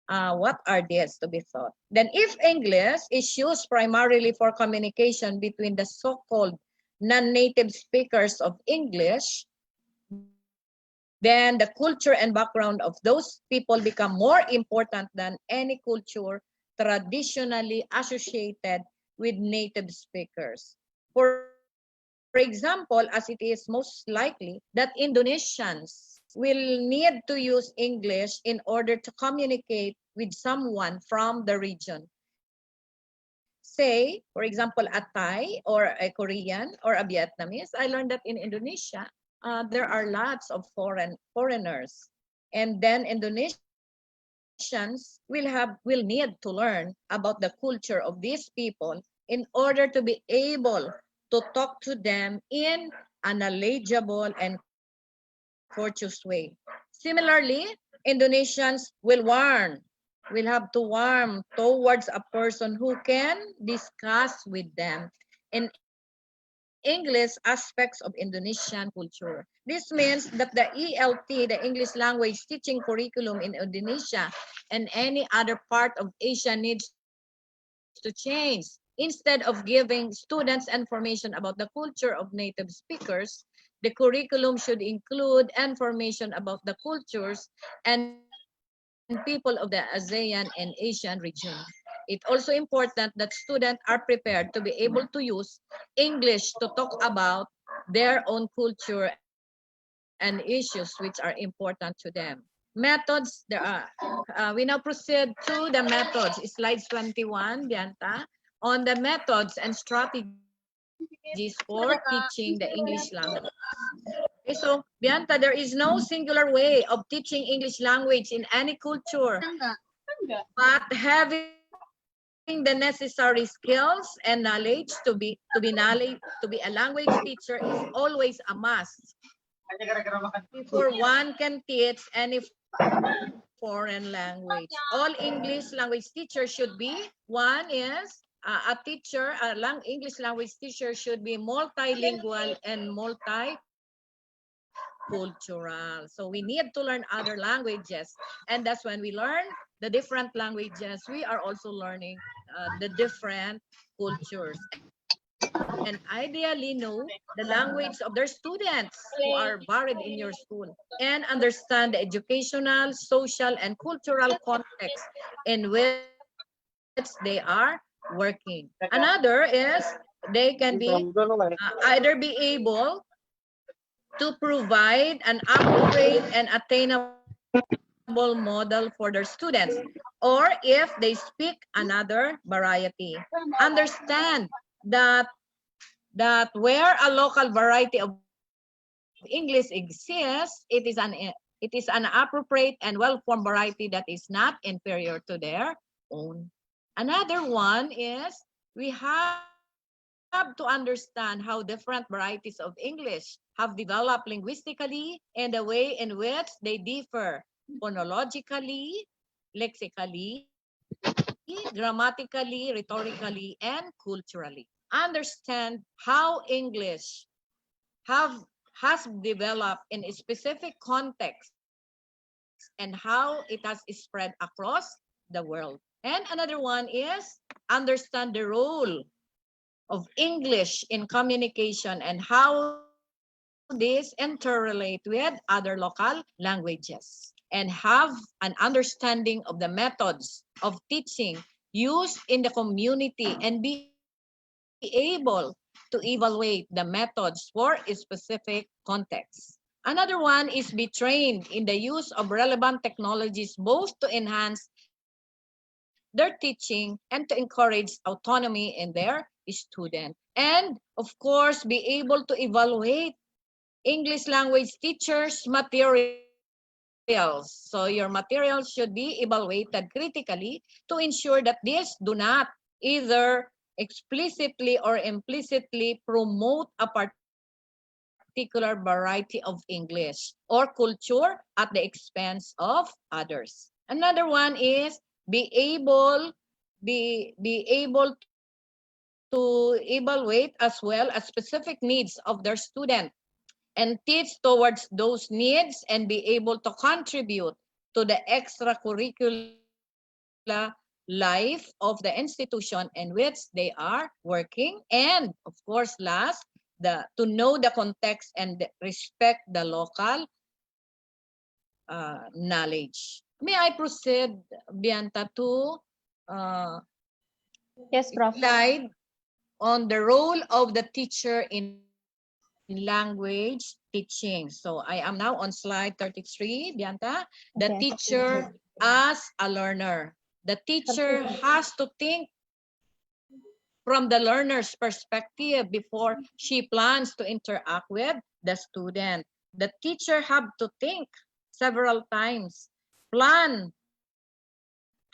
what are these to be taught? Then if English is used primarily for communication between the so-called non-native speakers of English, then the culture and background of those people become more important than any culture traditionally associated with native speakers. For example, as it is most likely that Indonesians will need to use English in order to communicate with someone from the region. Say, for example, a Thai or a Korean or a Vietnamese. I learned that in Indonesia, there are lots of foreigners. And then Indonesians will need to learn about the culture of these people in order to be able to talk to them in a knowledgeable and courteous way. Similarly, Indonesians will have to warm towards a person who can discuss with them in English aspects of Indonesian culture. This means that the ELT, the English language teaching curriculum in Indonesia and any other part of Asia needs to change. Instead of giving students information about the culture of native speakers, the curriculum should include information about the cultures and people of the ASEAN and Asian region. It's also important that students are prepared to be able to use English to talk about their own culture and issues which are important to them. Methods, there are. We now proceed to the methods. Slides 21, Bianta, on the methods and strategies for teaching the English language. Okay, so, Bianta, there is no singular way of teaching English language in any culture, but having the necessary skills and knowledge to be a language teacher is always a must before one can teach any foreign language. All English language teachers should be, one is English language teacher should be multilingual and multicultural. So we need to learn other languages, and that's when we learn the different languages. We are also learning the different cultures, and ideally know the language of their students who are buried in your school, and understand the educational, social, and cultural context in which they are working. Another is they can be either be able to provide an accurate and attainable model for their students, or if they speak another variety, understand that where a local variety of English exists, it is an appropriate and well-formed variety that is not inferior to their own. Another one is we have to understand how different varieties of English have developed linguistically and the way in which they differ phonologically, lexically, grammatically, rhetorically, and culturally. Understand how English has developed in a specific context and how it has spread across the world. And another one is understand the role of English in communication and how these interrelate with other local languages, and have an understanding of the methods of teaching used in the community and be able to evaluate the methods for a specific context. Another one is be trained in the use of relevant technologies, both to enhance their teaching and to encourage autonomy in their student. And of course, be able to evaluate English language teachers' materials. So your materials should be evaluated critically to ensure that these do not either explicitly or implicitly promote a particular variety of English or culture at the expense of others. Another one is be able to evaluate as well as specific needs of their student and teach towards those needs and be able to contribute to the extracurricular life of the institution in which they are working. And of course, last, to know the context and respect the local knowledge. May I proceed, Bianta, to yes, Prof. slide on the role of the teacher in language teaching. So I am now on slide 33, Bianta. The Okay. teacher as a learner. The teacher has to think from the learner's perspective before she plans to interact with the student. The teacher have to think several times, plan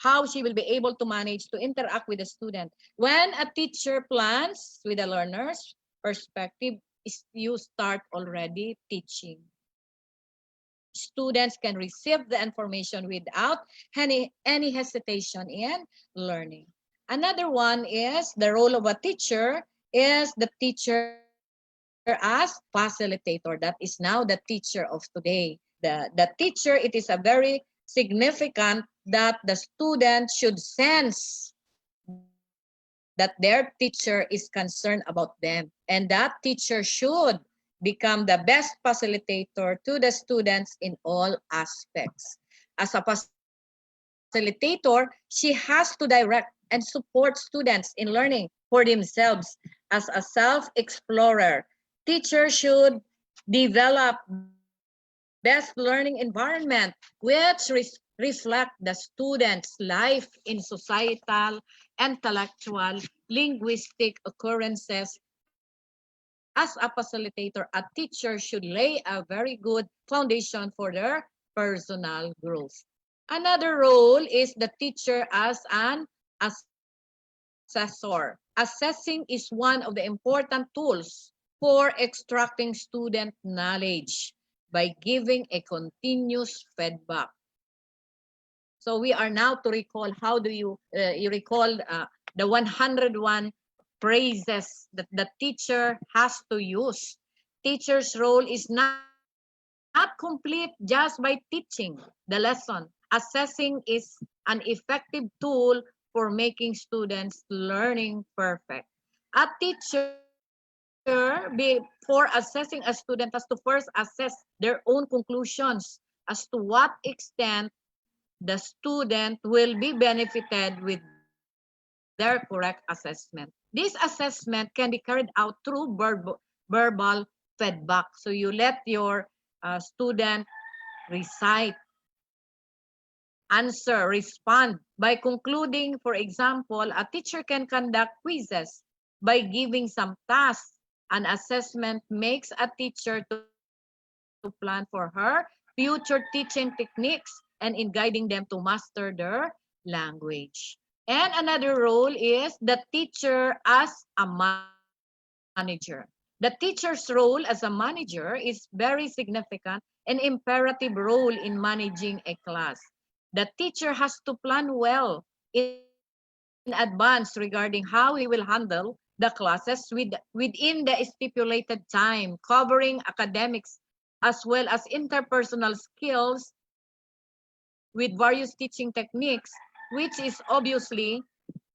how she will be able to manage to interact with the student. When a teacher plans with the learner's perspective, you start already teaching. Students can receive the information without any hesitation in learning. Another one is the role of a teacher is the teacher as facilitator. That is now the teacher of today. The teacher, it is a very significant that the student should sense that their teacher is concerned about them, and that teacher should become the best facilitator to the students in all aspects. As a facilitator, she has to direct and support students in learning for themselves. As a self-explorer, teacher should develop best learning environment, which reflect the student's life in societal, intellectual, linguistic occurrences. As a facilitator, a teacher should lay a very good foundation for their personal growth. Another role is the teacher as an assessor. Assessing is one of the important tools for extracting student knowledge by giving a continuous feedback. So we are now to recall, how do you recall the 101 phrases that the teacher has to use. Teacher's role is not complete just by teaching the lesson. Assessing is an effective tool for making students' learning perfect. A teacher, before assessing a student, has to first assess their own conclusions as to what extent the student will be benefited with their correct assessment. This assessment can be carried out through verbal feedback. So you let your student recite, answer, respond. By concluding, for example, a teacher can conduct quizzes by giving some tasks. An assessment makes a teacher to plan for her future teaching techniques and in guiding them to master their language. And another role is the teacher as a manager. The teacher's role as a manager is very significant and imperative role in managing a class. The teacher has to plan well in advance regarding how he will handle the classes within the stipulated time, covering academics as well as interpersonal skills with various teaching techniques, which is obviously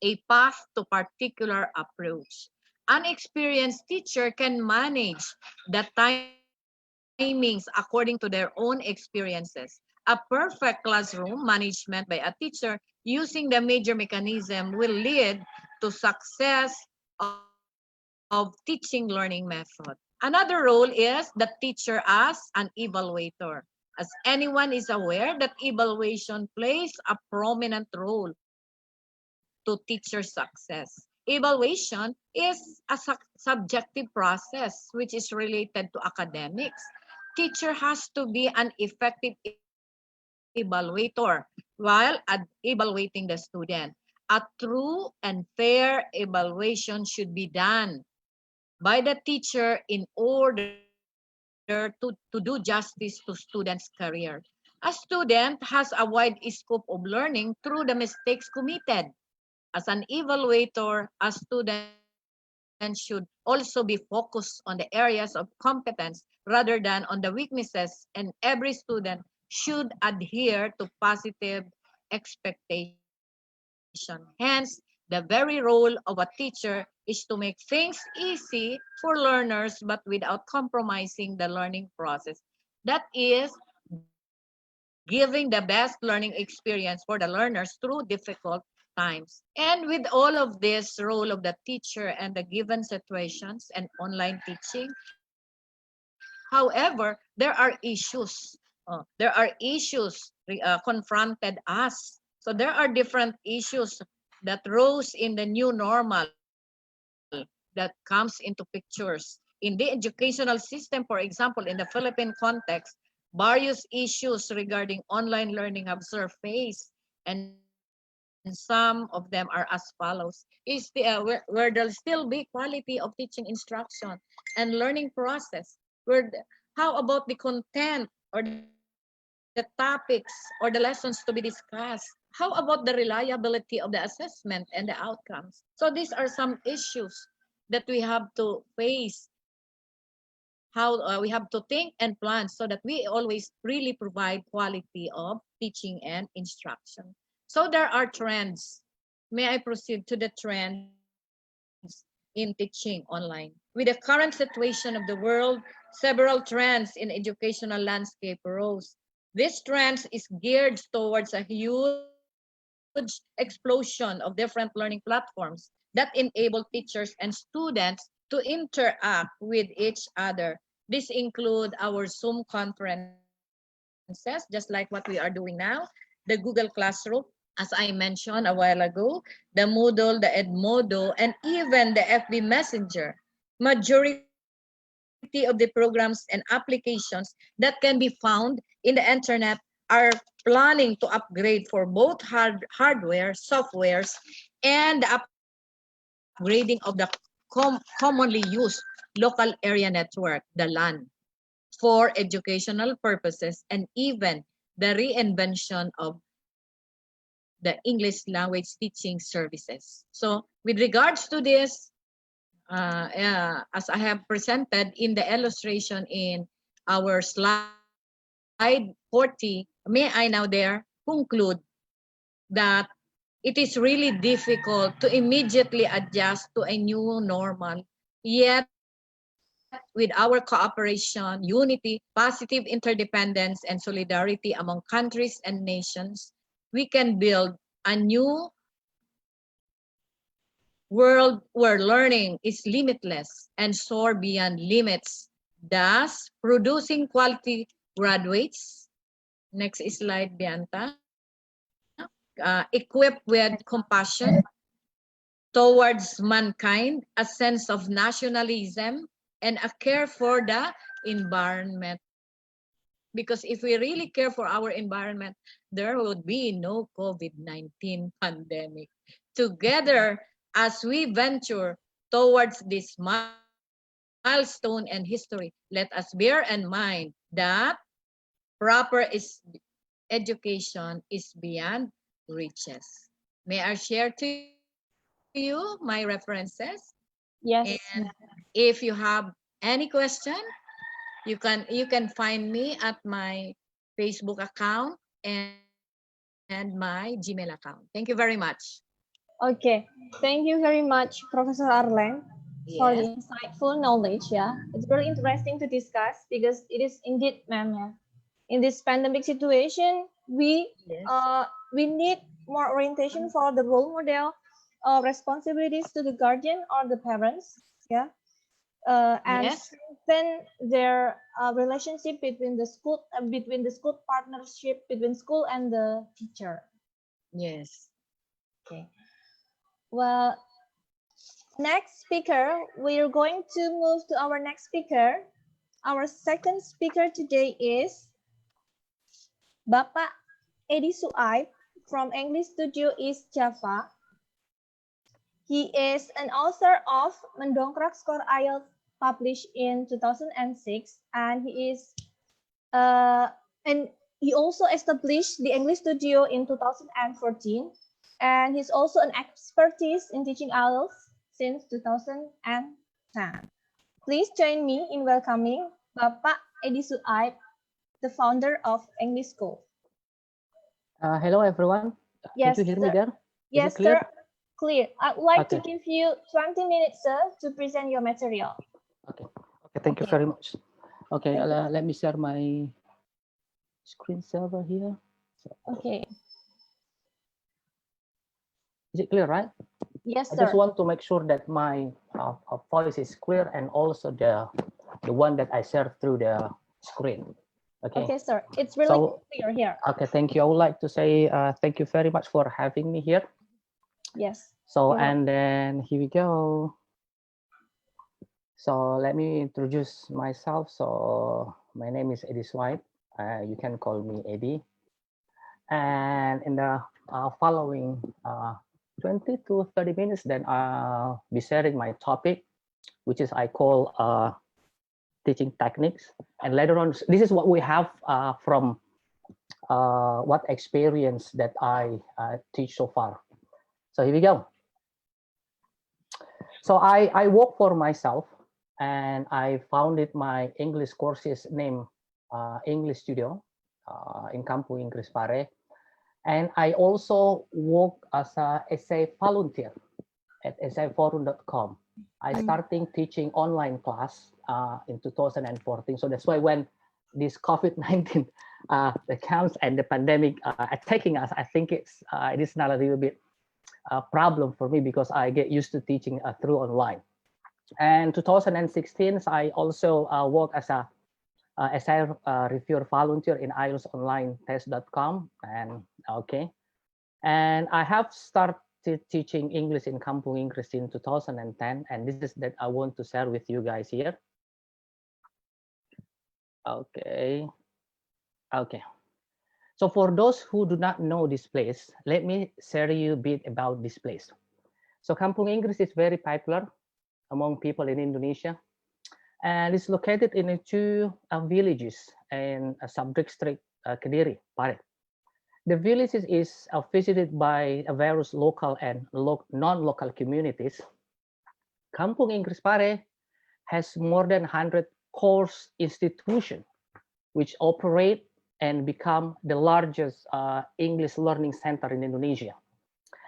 a path to particular approach. An experienced teacher can manage the timings according to their own experiences. A perfect classroom management by a teacher using the major mechanism will lead to success of teaching learning method. Another role is the teacher as an evaluator. As anyone is aware that evaluation plays a prominent role to teacher success. Evaluation is a subjective process which is related to academics. Teacher has to be an effective evaluator while evaluating the student. A true and fair evaluation should be done by the teacher in order to do justice to students' career. A student has a wide scope of learning through the mistakes committed. As an evaluator, a student should also be focused on the areas of competence rather than on the weaknesses, and every student should adhere to positive expectation. Hence, the very role of a teacher is to make things easy for learners but without compromising the learning process. That is, giving the best learning experience for the learners through difficult times. And with all of this role of the teacher and the given situations and online teaching, however, there are issues. Confronted us. So there are different issues that rose in the new normal that comes into pictures. In the educational system, for example, in the Philippine context, various issues regarding online learning have surfaced, and some of them are as follows. Is where there'll still be quality of teaching instruction and learning process? How about the content or the topics or the lessons to be discussed? How about the reliability of the assessment and the outcomes? So these are some issues that we have to face, how we have to think and plan so that we always really provide quality of teaching and instruction. So there are trends. May I proceed to the trends in teaching online? With the current situation of the world, several trends in educational landscape arose. This trend is geared towards a huge explosion of different learning platforms that enable teachers and students to interact with each other. This include our Zoom conferences, just like what we are doing now, the Google Classroom, as I mentioned a while ago, the Moodle, the Edmodo, and even the FB Messenger. Majority of the programs and applications that can be found in the internet are planning to upgrade for both hardware, softwares, and the upgrading of the commonly used local area network, the LAN, for educational purposes, and even the reinvention of the English language teaching services. So with regards to this, as I have presented in the illustration in our slide 40, may I now there conclude that it is really difficult to immediately adjust to a new normal, yet with our cooperation, unity, positive interdependence, and solidarity among countries and nations, we can build a new world where learning is limitless and soar beyond limits, thus producing quality graduates. Next slide, Bianta. Equipped with compassion towards mankind, a sense of nationalism, and a care for the environment. Because if we really care for our environment, there would be no COVID-19 pandemic. Together, as we venture towards this milestone and history, let us bear in mind that proper education is beyond riches. May I share to you my references? Yes. And if you have any question, you can find me at my Facebook account and my Gmail account. Thank you very much. Okay, thank you very much, Professor Arlene, for the Yes. insightful knowledge. Yeah, it's very interesting to discuss because it is indeed, ma'am. Yeah, in this pandemic situation, we need more orientation for the role model, responsibilities to the guardian or the parents. Yeah, and Yes. strengthen their relationship between the school partnership between school and the teacher. Yes. Okay. Well, next speaker, we're going to move to our next speaker. Our second speaker today is Bapak Eddy Suaib from English Studio East Java. He is an author of Mendongkrak Skor IELTS published in 2006, and he also established the English Studio in 2014. And he's also an expertise in teaching IELTS since 2010. Please join me in welcoming Bapak Eddy Suaib, the founder of English School. Hello, everyone. Yes, can you hear me sir. there? Yes, clear? sir. Clear. I'd like to Okay. give you 20 minutes, sir, to present your material. Okay, thank you very much. Okay, Thank you. let me share my screen saver here. Okay. Is it clear, right? Yes, I just sir. want to make sure that my voice is clear and also the one that I share through the screen. Okay. Okay, sir. It's really clear here. Okay, thank you. I would like to say thank you very much for having me here. Yes. So, you're welcome. and then here we go. So let me introduce myself. So my name is Eddy Suaib. You can call me Eddy. And in the following 20 to 30 minutes, then I'll be sharing my topic, which is I call teaching techniques. And later on, this is what we have from what experience that I teach so far. So here we go. So I work for myself, and I founded my English courses named English Studio in Kampung Inggris, Pare. And I also work as a essay volunteer at essayforum.com. I started teaching online class in 2014. So that's why when this COVID-19 comes and the pandemic attacking us, I think it is not a little bit problem for me because I get used to teaching through online. And 2016, I also work as a as I reviewer volunteer in IELTSonlinetest.com, and okay, and I have started teaching English in Kampung Inggris in 2010, and this is that I want to share with you guys here. Okay, okay. So for those who do not know this place, let me share you a bit about this place. So Kampung Inggris is very popular among people in Indonesia, and it's located in two villages in a sub-district Kediri, Pare. The village is visited by various local and non-local communities. Kampung Inggris Pare has more than 100 course institutions which operate and become the largest English learning center in Indonesia.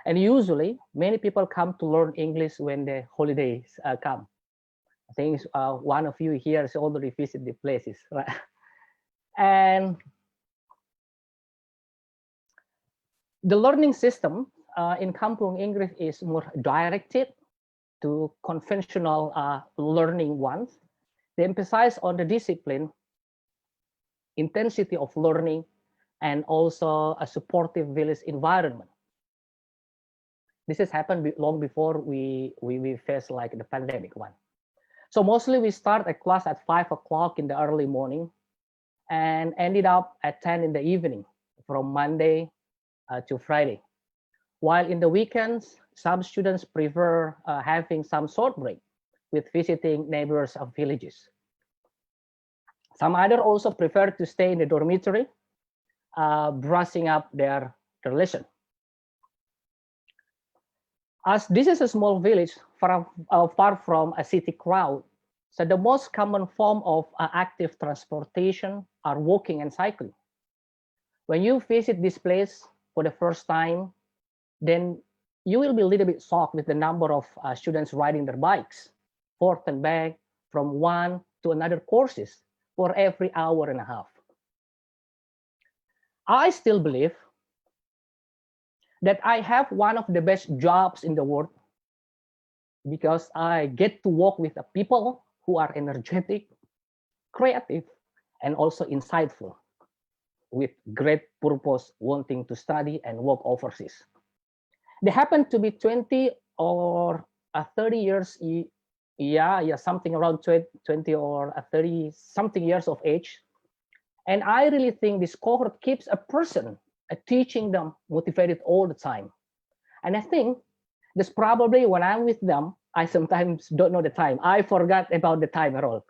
And usually, many people come to learn English when the holidays come. I think one of you here has already visited the places, right? And the learning system in Kampung Inggris is more directed to conventional learning ones. They emphasize on the discipline, intensity of learning, and also a supportive village environment. This has happened long before we faced like the pandemic one. So mostly we start a class at 5 o'clock in the early morning and ended up at 10 in the evening from Monday to Friday. While in the weekends, some students prefer having some short break with visiting neighbors of villages. Some other also prefer to stay in the dormitory, brushing up their lesson. As this is a small village far from a city crowd, so the most common form of active transportation are walking and cycling. When you visit this place for the first time, then you will be a little bit shocked with the number of students riding their bikes, forth and back from one to another courses for every hour and a half. I still believe that I have one of the best jobs in the world because I get to work with the people who are energetic, creative, and also insightful, with great purpose, wanting to study and work overseas. They happen to be 20 or 30 years, something around 20 or 30 something years of age. And I really think this cohort keeps a person teaching them motivated all the time. And I think that's probably when I'm with them, I sometimes don't know the time. I forgot about the time at all.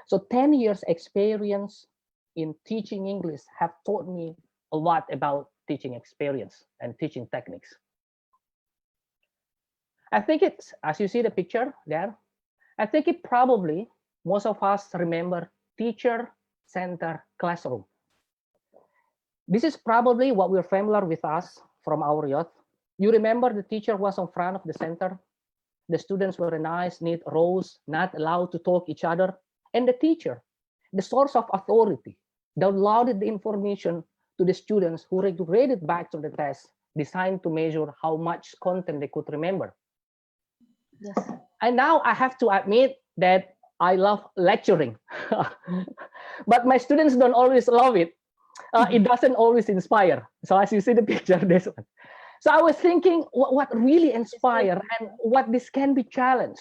So 10 years experience in teaching English have taught me a lot about teaching experience and teaching techniques. I think it's, as you see the picture there, I think it probably, most of us remember teacher-centered classroom. This is probably what we're familiar with us from our youth. You remember the teacher was in front of the center. The students were in nice, neat rows, not allowed to talk each other. And the teacher, the source of authority, downloaded the information to the students who read it back to the test, designed to measure how much content they could remember. Yes. And now I have to admit that I love lecturing, but my students don't always love it. It doesn't always inspire. So as you see the picture, this one. So I was thinking what really inspire and what this can be challenged.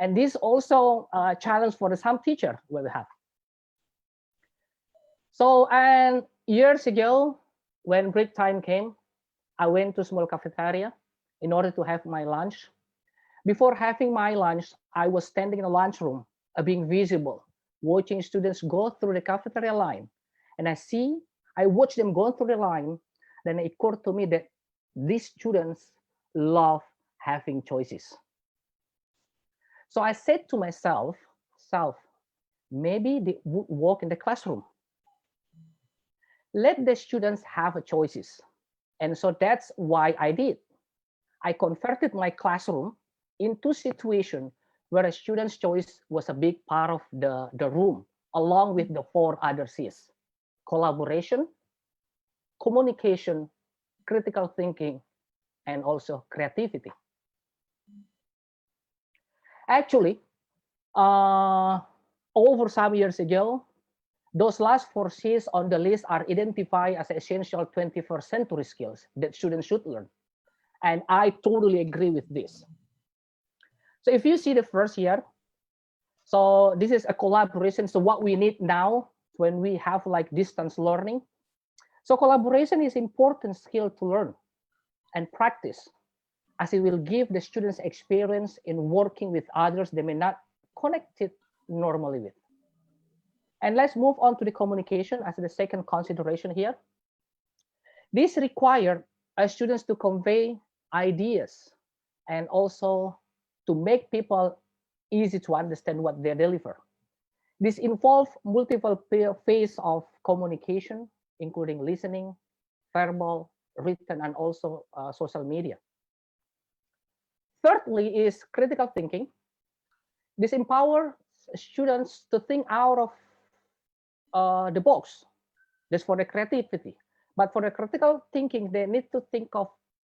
And this also a challenge for some teacher will have. So, and years ago, when break time came, I went to small cafeteria in order to have my lunch. Before having my lunch, I was standing in the lunchroom, being visible, watching students go through the cafeteria line. And I watched them go through the line. Then it occurred to me that these students love having choices. So I said to myself, maybe they would walk in the classroom. Let the students have choices. And so that's why I did. I converted my classroom into a situation where a student's choice was a big part of the room, along with the 4 other C's: collaboration, communication, critical thinking, and also creativity. Actually, over some years ago, Those last 4 C's on the list are identified as essential 21st century skills that students should learn. And I totally agree with this. So if you see the first here, so this is a collaboration. So what we need now when we have like distance learning. So collaboration is important skill to learn and practice, as it will give the students experience in working with others they may not connect it normally with. And let's move on to the communication as the second consideration here. This requires students to convey ideas and also to make people easy to understand what they deliver. This involves multiple phases of communication, including listening, verbal, written, and also social media. Thirdly is critical thinking. This empowers students to think out of the box. That's for the creativity. But for the critical thinking, they need to think of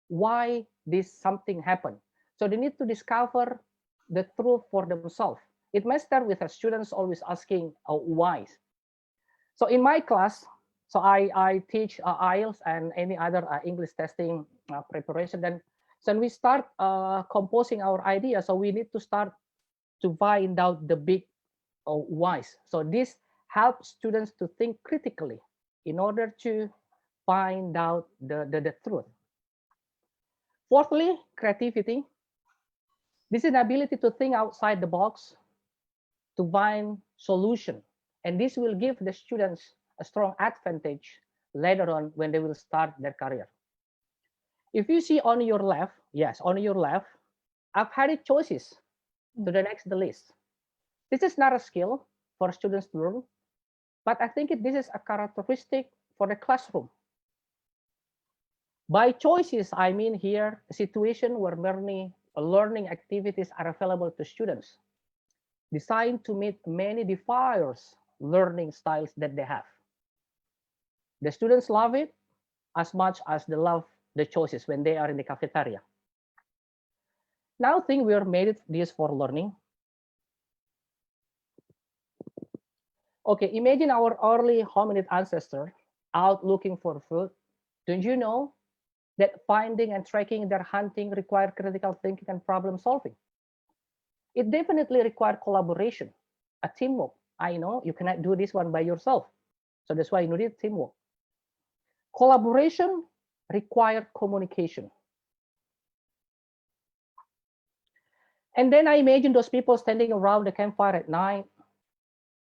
why this something happened. So they need to discover the truth for themselves. It may start with the students always asking why. So in my class, so I teach IELTS and any other English testing preparation. Then so we start composing our ideas. So we need to start to find out the big whys. So this helps students to think critically in order to find out the truth. Fourthly, creativity. This is the ability to think outside the box, to find solution. And this will give the students a strong advantage later on when they will start their career. If you see on your left, yes, on your left, I've added choices to the next list. This is not a skill for students to learn, but I think this is a characteristic for the classroom. By choices, I mean here a situation where learning activities are available to students, designed to meet many diverse learning styles that they have. The students love it as much as they love the choices when they are in the cafeteria. Now think we are made this for learning. Okay, imagine our early hominid ancestor out looking for food. Don't you know that finding and tracking their hunting require critical thinking and problem solving? It definitely requires collaboration, a teamwork. I know you cannot do this one by yourself. So that's why you need teamwork. Collaboration requires communication. And then I imagine those people standing around the campfire at night,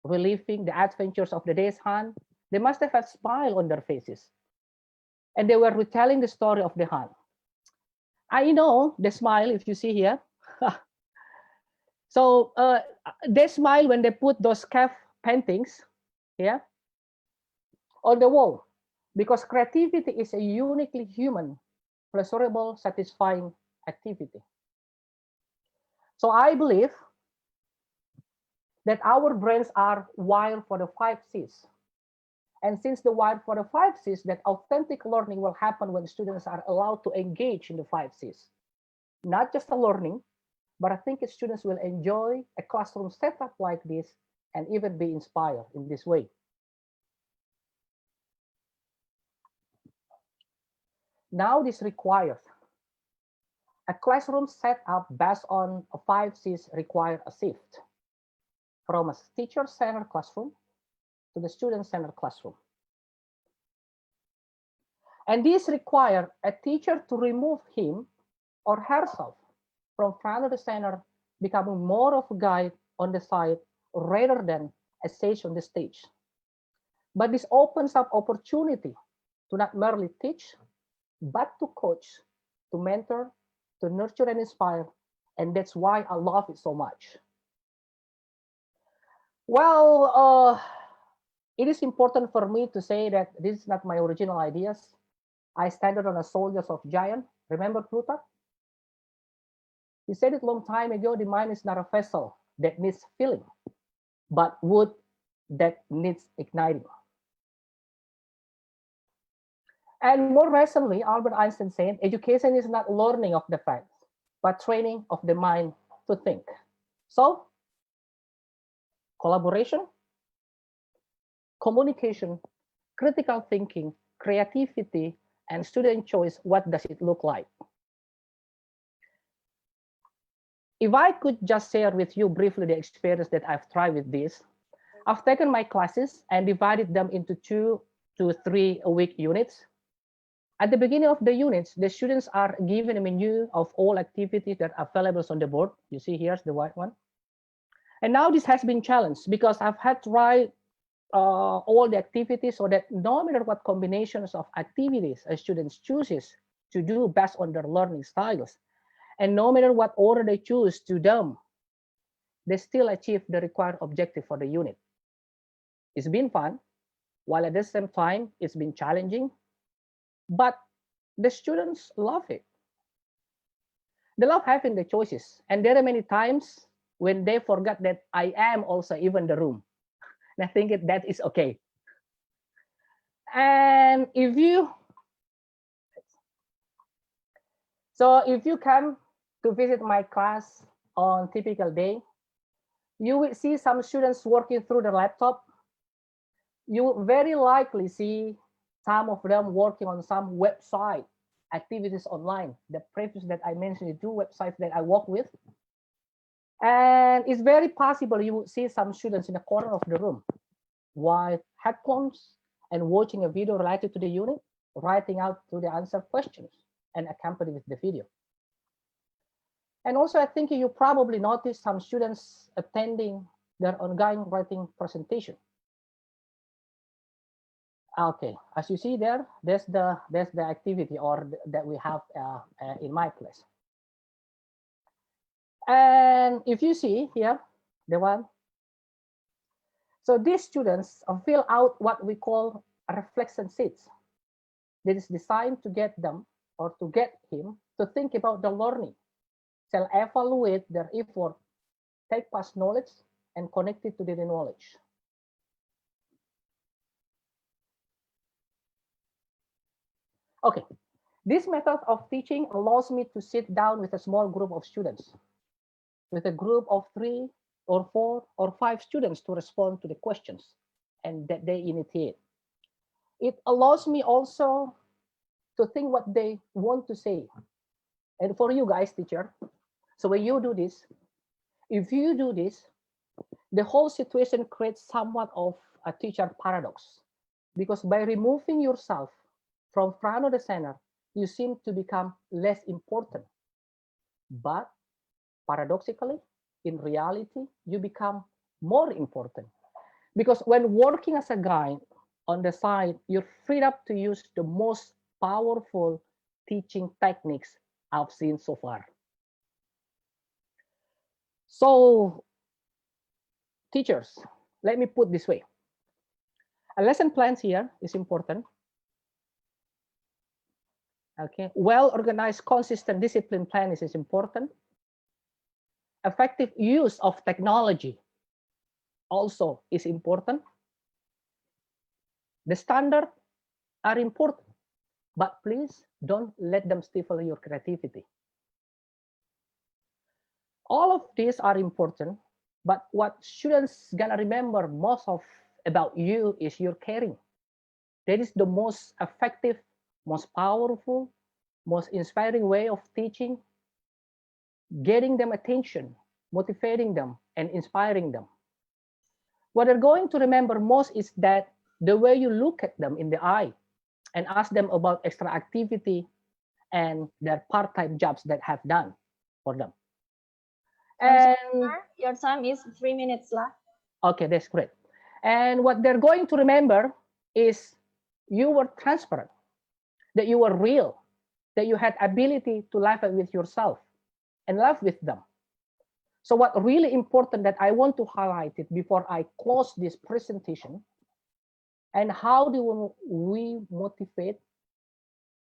reliving the adventures of the day's hunt. They must have a smile on their faces. And they were retelling the story of the hunt. I know the smile, if you see here. So they smile when they put those cave paintings here on the wall, because creativity is a uniquely human, pleasurable, satisfying activity. So I believe that our brains are wired for the 5 C's. And since the wired for the 5 C's, that authentic learning will happen when students are allowed to engage in the 5 C's. Not just the learning, but I think students will enjoy a classroom setup like this and even be inspired in this way. Now this requires a classroom setup based on 5 C's require a shift from a teacher-centered classroom to the student-centered classroom. And this requires a teacher to remove him or herself from front of the center, becoming more of a guide on the side rather than a sage on the stage. But this opens up opportunity to not merely teach, but to coach, to mentor, to nurture and inspire. And that's why I love it so much. Well, it is important for me to say that this is not my original ideas. I standed on the shoulders of giant. Remember Plutarch? He said it long time ago, the mind is not a vessel that needs filling, but wood that needs igniting. And more recently, Albert Einstein said, education is not learning of the facts, but training of the mind to think. So, collaboration, communication, critical thinking, creativity, and student choice, what does it look like? If I could just share with you briefly the experience that I've tried with this, I've taken my classes and divided them into 2 to 3 a week units. At the beginning of the units, the students are given a menu of all activities that are available on the board. You see here's the white one. And now this has been challenged because I've had to write all the activities so that no matter what combinations of activities a student chooses to do based on their learning styles, and no matter what order they choose to them, they still achieve the required objective for the unit. It's been fun, while at the same time, it's been challenging, but the students love it. They love having the choices. And there are many times when they forgot that I am also even the room. And I think that is okay. And if you come to visit my class on typical day, you will see some students working through the laptop. You will very likely see some of them working on some website activities online. The previous that I mentioned, the 2 websites that I work with. And it's very possible you will see some students in the corner of the room with headphones and watching a video related to the unit, writing out to the answer questions and accompany with the video. And also, I think you probably noticed some students attending their ongoing writing presentation. Okay, as you see there, there's the activity that we have in my class. And if you see here, the one, so these students fill out what we call reflection sheets. That is designed to get them or to get him to think about the learning, self-evaluate their effort, take past knowledge, and connect it to the knowledge. Okay, this method of teaching allows me to sit down with a small group of students, with a group of 3 or 4 or 5 students to respond to the questions and that they initiate. It allows me also to think what they want to say. And for you guys, teacher, so when you do this, if you do this, the whole situation creates somewhat of a teacher paradox, because by removing yourself from front of the center, you seem to become less important. But paradoxically, in reality, you become more important. Because when working as a guide on the side, you're freed up to use the most powerful teaching techniques I've seen so far. So, teachers, let me put this way. A lesson plan here is important. Okay, well-organized, consistent discipline plan is important. Effective use of technology also is important. The standards are important, but please don't let them stifle your creativity. All of these are important, but what students gonna remember most of about you is your caring. That is the most effective, most powerful, most inspiring way of teaching, getting them attention, motivating them, and inspiring them. What they're going to remember most is that the way you look at them in the eye and ask them about extra activity and their part-time jobs that have done for them. And your time is 3 minutes left. Okay, that's great. And what they're going to remember is you were transparent, that you were real, that you had ability to laugh with yourself and laugh with them. So what really important that I want to highlight it before I close this presentation, and how do we motivate,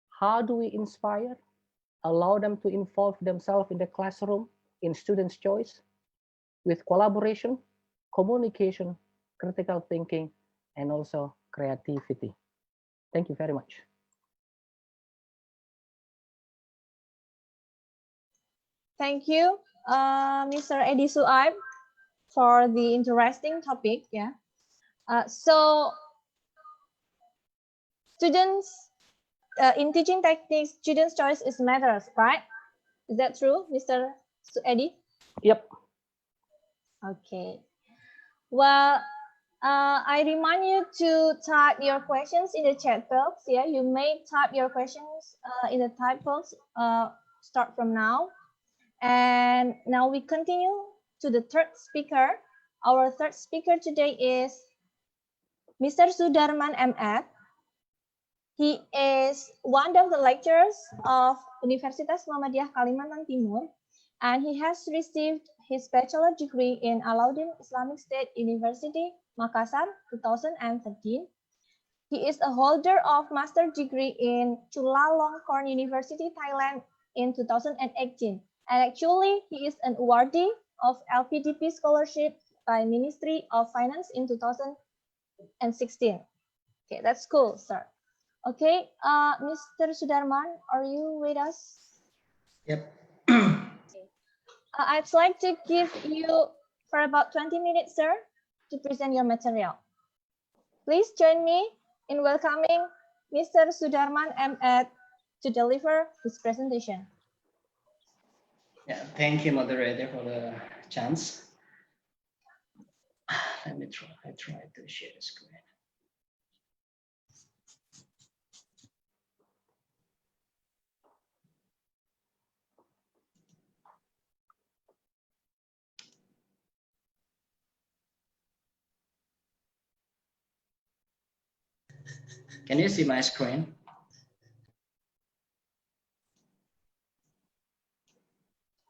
how do we inspire, allow them to involve themselves in the classroom, in students' choice, with collaboration, communication, critical thinking, and also creativity. Thank you very much. Thank you, Mr. Eddy Suaib, for the interesting topic. Yeah. So students, in teaching techniques, students' choice is matters, right? Is that true, Mr. Eddy? Yep. Okay. Well, I remind you to type your questions in the chat box. Yeah, you may type your questions in the type box. Start from now. And now we continue to the third speaker. Our third speaker today is Mr. Sudarman M.Ed. He is one of the lecturers of Universitas Muhammdiyah Kalimantan Timur, and he has received his bachelor degree in Alauddin Islamic State University, Makassar, 2013. He is a holder of master degree in Chulalongkorn University, Thailand in 2018. And actually, he is an awardee of LPDP scholarship by Ministry of Finance in 2016. Okay, that's cool, sir. Okay, Mr. Sudarman, are you with us? Yep. I'd like to give you for about 20 minutes, sir, to present your material. Please join me in welcoming Mr. Sudarman M.Ed to deliver his presentation. Yeah, thank you, moderator, for the chance. Let me try. I try to share the screen. Can you see my screen?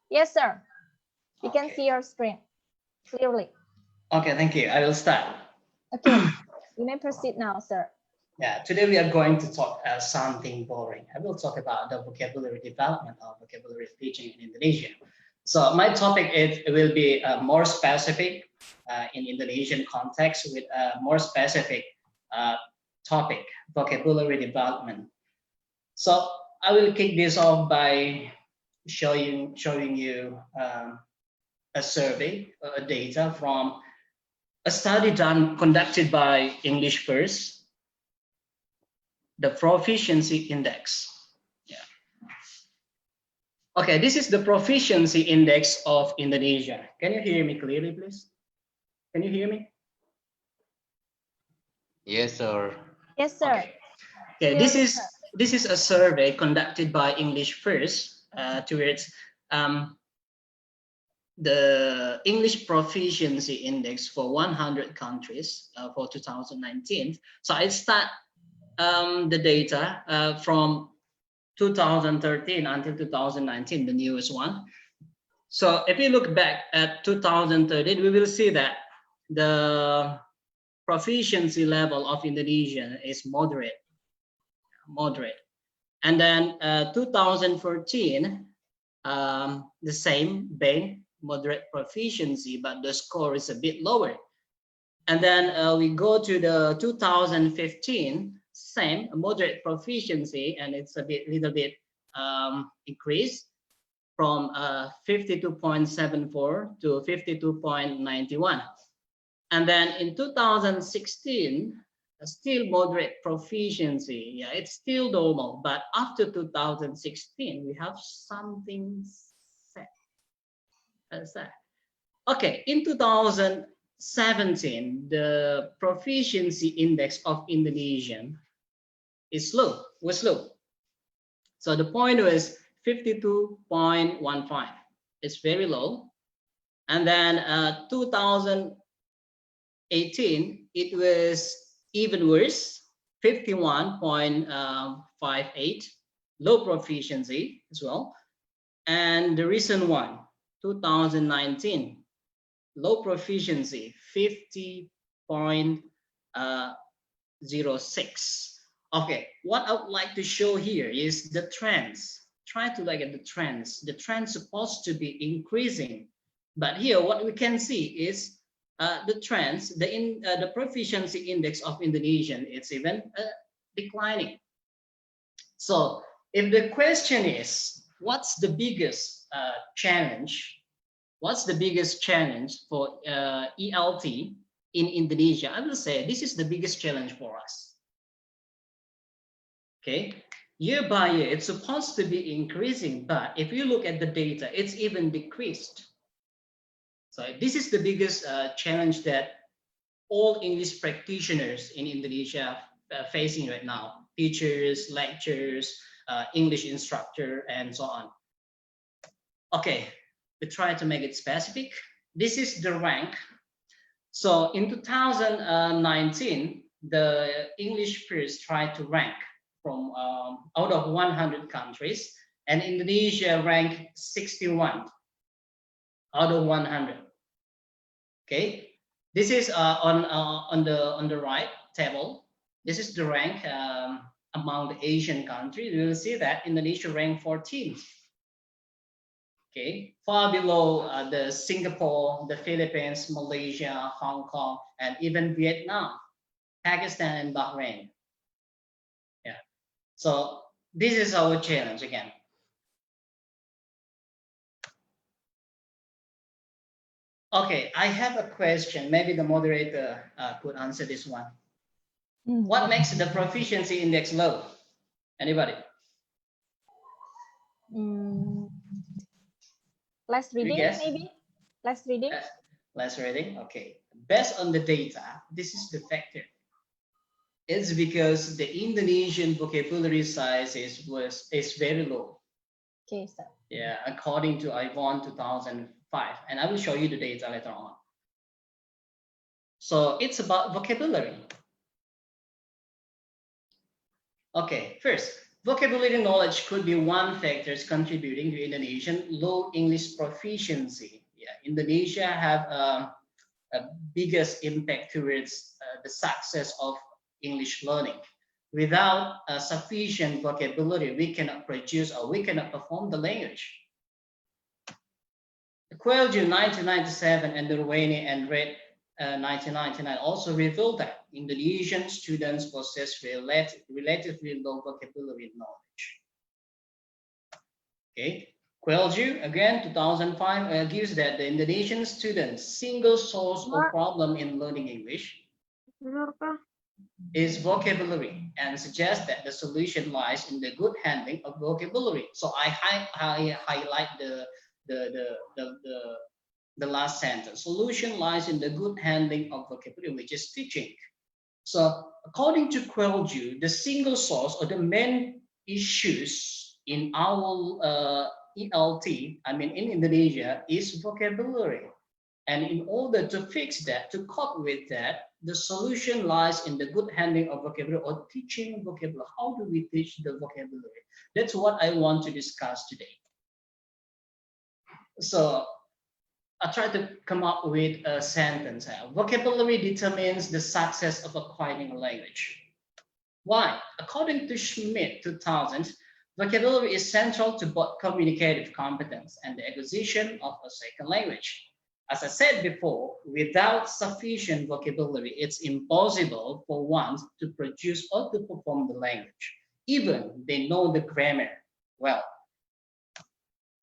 Yes, sir. You can see your screen clearly. Okay, thank you. I will start. Okay, you may proceed now, sir. Yeah, today we are going to talk something boring. I will talk about the vocabulary development or vocabulary teaching in Indonesia. So my topic will be more specific in Indonesian context with a more specific topic, vocabulary development. So I will kick this off by showing you a survey, data from a study conducted by English First, the proficiency index. Yeah. Okay, this is the proficiency index of Indonesia. Can you hear me clearly, please? Can you hear me? Yes, sir. Yes, sir. Okay, this is a survey conducted by English First towards the English proficiency index for 100 countries for 2019. So I start the data from 2013 until 2019, the newest one. So if you look back at 2013, we will see that the proficiency level of Indonesian is moderate. And then 2014, the same vein, moderate proficiency, but the score is a bit lower. And then we go to the 2015, same moderate proficiency, and it's a little bit increased from 52.74 to 52.91. And then in 2016, still moderate proficiency. Yeah, it's still normal, but after 2016, we have something set. Okay, in 2017, the proficiency index of Indonesian was low. So the point was 52.15. It's very low. And then 2018, it was even worse, 51.58, low proficiency as well. And the recent one, 2019, low proficiency, 50.06. Okay, what I would like to show here is the trends. Try to look at the trends. The trend's supposed to be increasing, but here what we can see is the trends, the proficiency index of Indonesian, it's even declining. So if the question is, what's the biggest challenge? What's the biggest challenge for ELT in Indonesia? I will say this is the biggest challenge for us. Okay, year by year, it's supposed to be increasing, but if you look at the data, it's even decreased. So this is the biggest challenge that all English practitioners in Indonesia are facing right now. Teachers, lecturers, English instructor, and so on. Okay, we try to make it specific. This is the rank. So in 2019, the English peers tried to rank from out of 100 countries, and Indonesia ranked 61 out of 100. Okay, this is on the right table. This is the rank among the Asian countries. You will see that Indonesia ranked 14th. Okay, far below the Singapore, the Philippines, Malaysia, Hong Kong, and even Vietnam, Pakistan, and Bahrain. Yeah, so this is our challenge again. Okay, I have a question. Maybe the moderator could answer this one. What makes the proficiency index low? Anybody? Less reading, maybe? Less reading? Less reading, okay. Based on the data, this is the factor. It's because the Indonesian vocabulary size is very low. Okay, sir. Yeah, according to IVON 2005, and I will show you the data later on. So it's about vocabulary. Okay, first, vocabulary knowledge could be one factor contributing to Indonesian low English proficiency. Yeah, Indonesia have a biggest impact towards the success of English learning. Without sufficient vocabulary, we cannot produce or we cannot perform the language. Quelju 1997 and the Ruweni and Red 1999 also revealed that Indonesian students possess relatively low vocabulary knowledge. Okay, Quelju again 2005 gives that the Indonesian students' single source of problem in learning English is vocabulary, and suggests that the solution lies in the good handling of vocabulary. So I highlight the last sentence. Solution lies in the good handling of vocabulary, which is teaching. So according to Quelju, the single source or the main issues in our ELT, I mean in Indonesia, is vocabulary. And in order to fix that, to cope with that, the solution lies in the good handling of vocabulary or teaching vocabulary. How do we teach the vocabulary? That's what I want to discuss today. So I try to come up with a sentence. Vocabulary determines the success of acquiring a language. Why? According to Schmidt 2000, vocabulary is central to both communicative competence and the acquisition of a second language. As I said before, without sufficient vocabulary, it's impossible for one to produce or to perform the language, even they know the grammar well.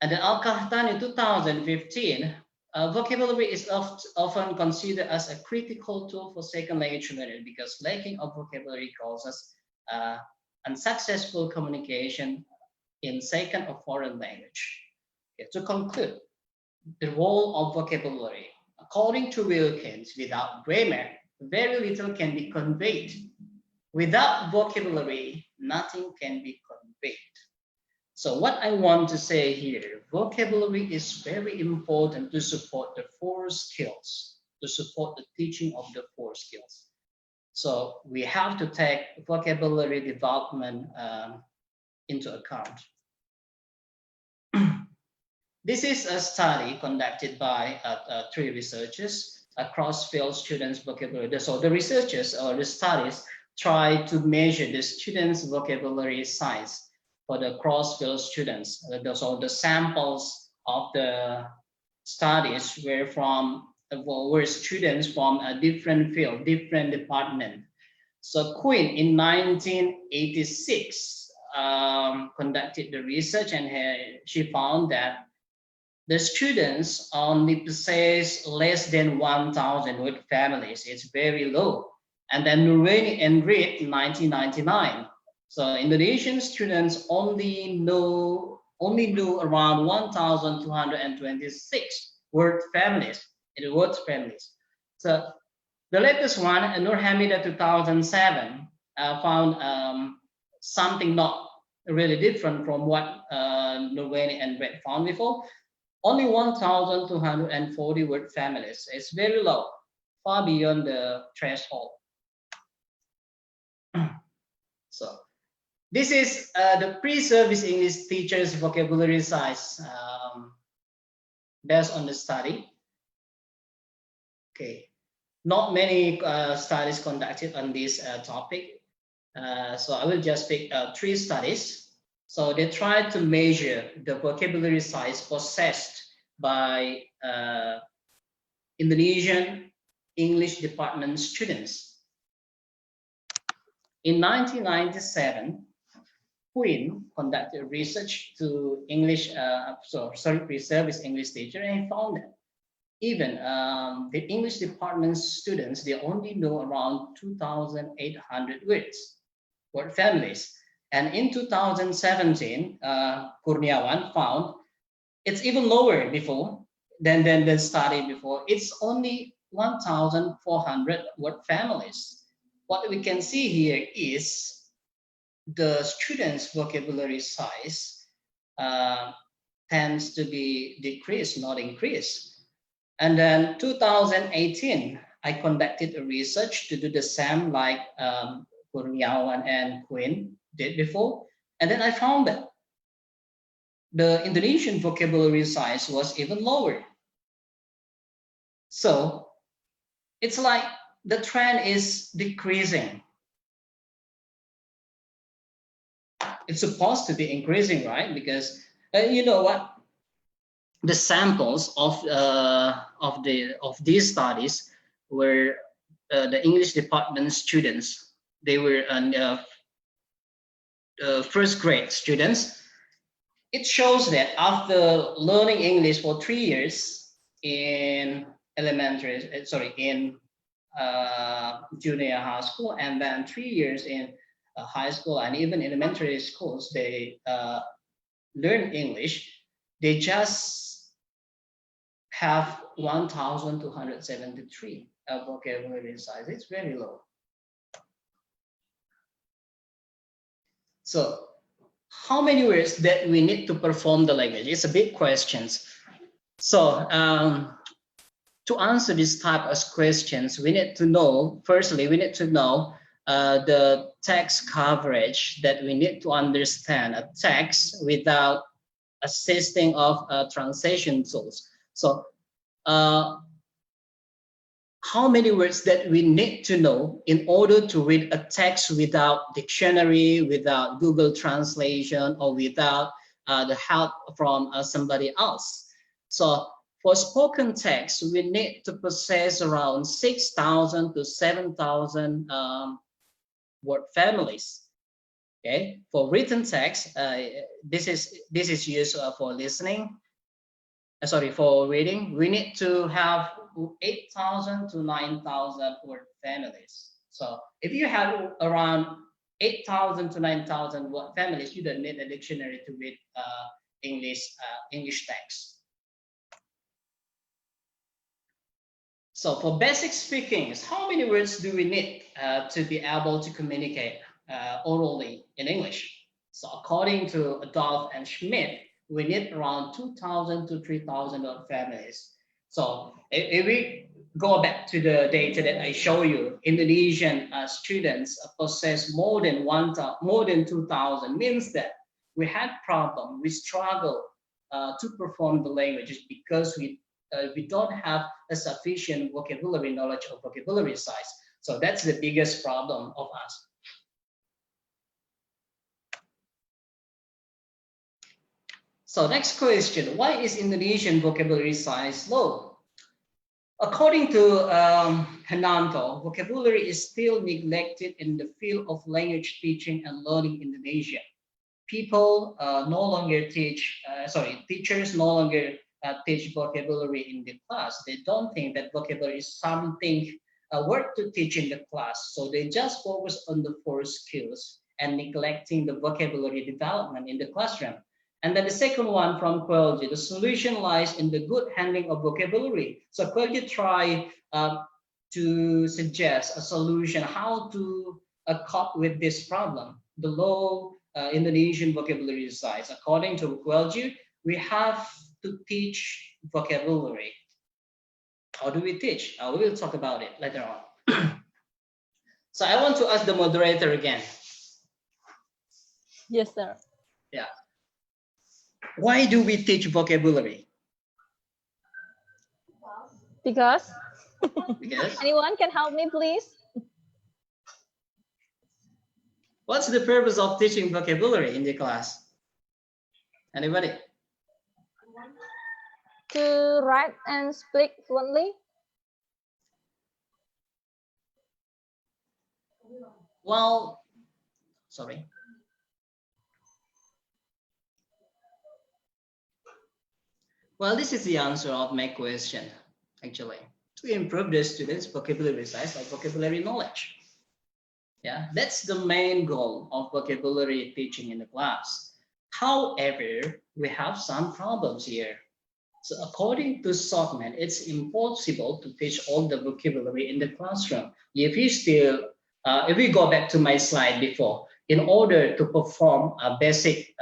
And the Al-Qahtani 2015, vocabulary is often considered as a critical tool for second language learning because lacking of vocabulary causes unsuccessful communication in second or foreign language. Okay, to conclude, the role of vocabulary. According to Wilkins, without grammar, very little can be conveyed. Without vocabulary, nothing can be conveyed. So what I want to say here, vocabulary is very important to support the four skills, to support the teaching of the four skills. So we have to take vocabulary development into account. This is a study conducted by 3 researchers across field students' vocabulary. So the researchers or the studies try to measure the students' vocabulary size for the cross-field students. So the samples of the studies were students from a different field, different department. So Quinn in 1986 conducted the research, and she found that the students only possess less than 1,000 word families. It's very low. And then Ruweni and Reed in 1999. So Indonesian students only knew around 1,226 word families. So the latest one, Nur Hamida 2007, found something not really different from what Nurwani and Brett found before. Only 1,240 word families. It's very low, far beyond the threshold. So this is the pre-service English teachers vocabulary size based on the study. Okay, not many studies conducted on this topic. So I will just pick 3 studies. So they tried to measure the vocabulary size possessed by Indonesian English department students. In 1997, Quinn conducted research to English, pre-service English teacher, and found that even the English department students, they only know around 2,800 word families. And in 2017, Kurniawan found it's even lower than the study before. It's only 1,400 word families. What we can see here is the students' vocabulary size tends to be decreased, not increased. And then 2018, I conducted a research to do the same like Kurniawan and Quinn did before. And then I found that the Indonesian vocabulary size was even lower. So it's like the trend is decreasing. It's supposed to be increasing, right? Because you know what? The samples of these studies were the English department students. They were first grade students. It shows that after learning English for 3 years in junior high school, and then 3 years in high school and even elementary schools, they learn English. They just have 1,273 vocabulary size. It's very low. So how many words that we need to perform the language? It's a big question. So to answer this type of questions, we need to know, firstly, we need to know the text coverage, that we need to understand a text without assisting of translation tools. So how many words that we need to know in order to read a text without dictionary, without Google translation, or without the help from somebody else. So for spoken text, we need to possess around 6,000 to 7,000 word families. Okay, for written text, this is used for listening. For reading, we need to have 8,000 to 9,000 word families. So if you have around 8,000 to 9,000 word families, you don't need a dictionary to read English text. So for basic speaking, how many words do we need to be able to communicate orally in English? So according to Adolph and Schmidt, we need around 2,000 to 3,000 word families. So if we go back to the data that I show you, Indonesian students possess more than 2,000, means that we had problem, we struggle to perform the languages because we don't have a sufficient vocabulary knowledge or vocabulary size. So that's the biggest problem of us. So next question, why is Indonesian vocabulary size low? According to Henanto, vocabulary is still neglected in the field of language teaching and learning in Indonesia. People no longer teach, teachers no longer teach vocabulary in the class. They don't think that vocabulary is something worth to teach in the class. So they just focus on the 4 skills and neglecting the vocabulary development in the classroom. And then the second one from Quelji, the solution lies in the good handling of vocabulary. So Quelji try to suggest a solution how to cope with this problem, the low Indonesian vocabulary size. According to Quelji, we have to teach vocabulary. How do we teach? We will talk about it later on. So I want to ask the moderator again. Yes, sir. Yeah. Why do we teach vocabulary? Because? Because? Anyone can help me, please? What's the purpose of teaching vocabulary in the class? Anybody? To write and speak fluently. Well, sorry. Well, this is the answer of my question, actually. To improve the students' vocabulary size or vocabulary knowledge. Yeah, that's the main goal of vocabulary teaching in the class. However, we have some problems here. So according to Saltman, it's impossible to teach all the vocabulary in the classroom. If we go back to my slide before, in order to perform a basic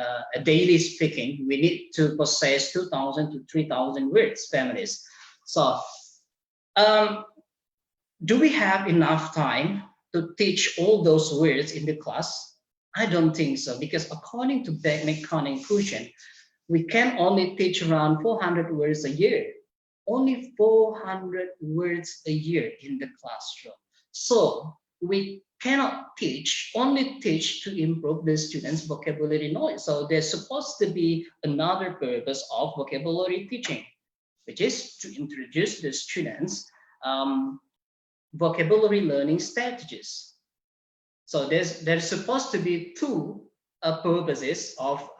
daily speaking, we need to possess 2,000 to 3,000 words, families. So do we have enough time to teach all those words in the class? I don't think so, because according to Beckman conclusion, we can only teach around 400 words a year. Only 400 words a year in the classroom. So we cannot only teach to improve the students' vocabulary knowledge. So there's supposed to be another purpose of vocabulary teaching, which is to introduce the students vocabulary learning strategies. So there's supposed to be two purposes of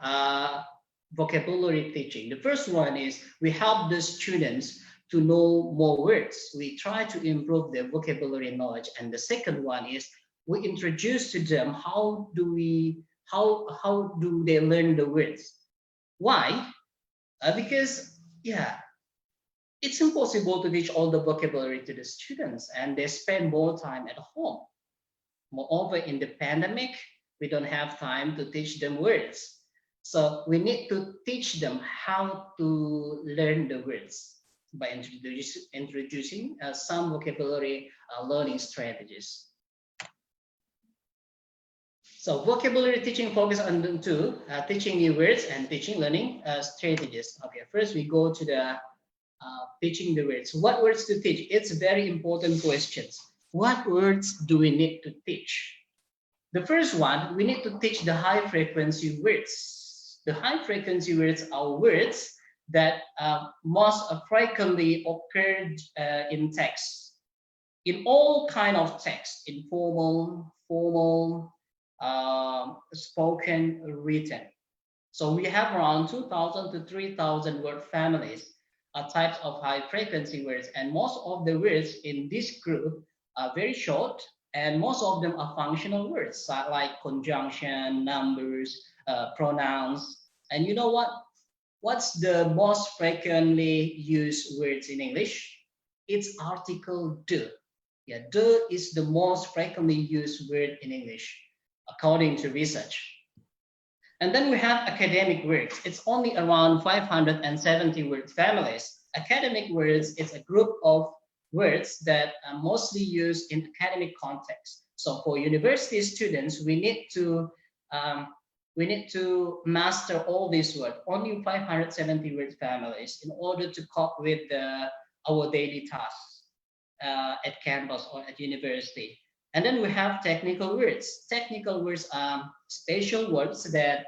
vocabulary teaching. The first one is we help the students to know more words. We try to improve their vocabulary knowledge. And the second one is we introduce to them how do they learn the words. Why? Because it's impossible to teach all the vocabulary to the students, and they spend more time at home. Moreover, in the pandemic, we don't have time to teach them words. So we need to teach them how to learn the words by introducing some vocabulary learning strategies. So vocabulary teaching focuses on the two, teaching new words and teaching learning strategies. Okay, first we go to the teaching the words. What words to teach? It's very important questions. What words do we need to teach? The first one, we need to teach the high frequency words. The high frequency words are words that most frequently occurred in text. In all kind of text, informal, formal, spoken, written. So we have around 2,000 to 3,000 word families, types of high frequency words, and most of the words in this group are very short, and most of them are functional words like conjunction, numbers, pronouns. And you know what? What's the most frequently used words in English? It's article de. Yeah, de is the most frequently used word in English, according to research. And then we have academic words. It's only around 570 word families. Academic words is a group of words that are mostly used in academic context. So for university students, we need to master all these words, only 570 word families, in order to cope with our daily tasks at campus or at university. And then we have technical words. Technical words are special words that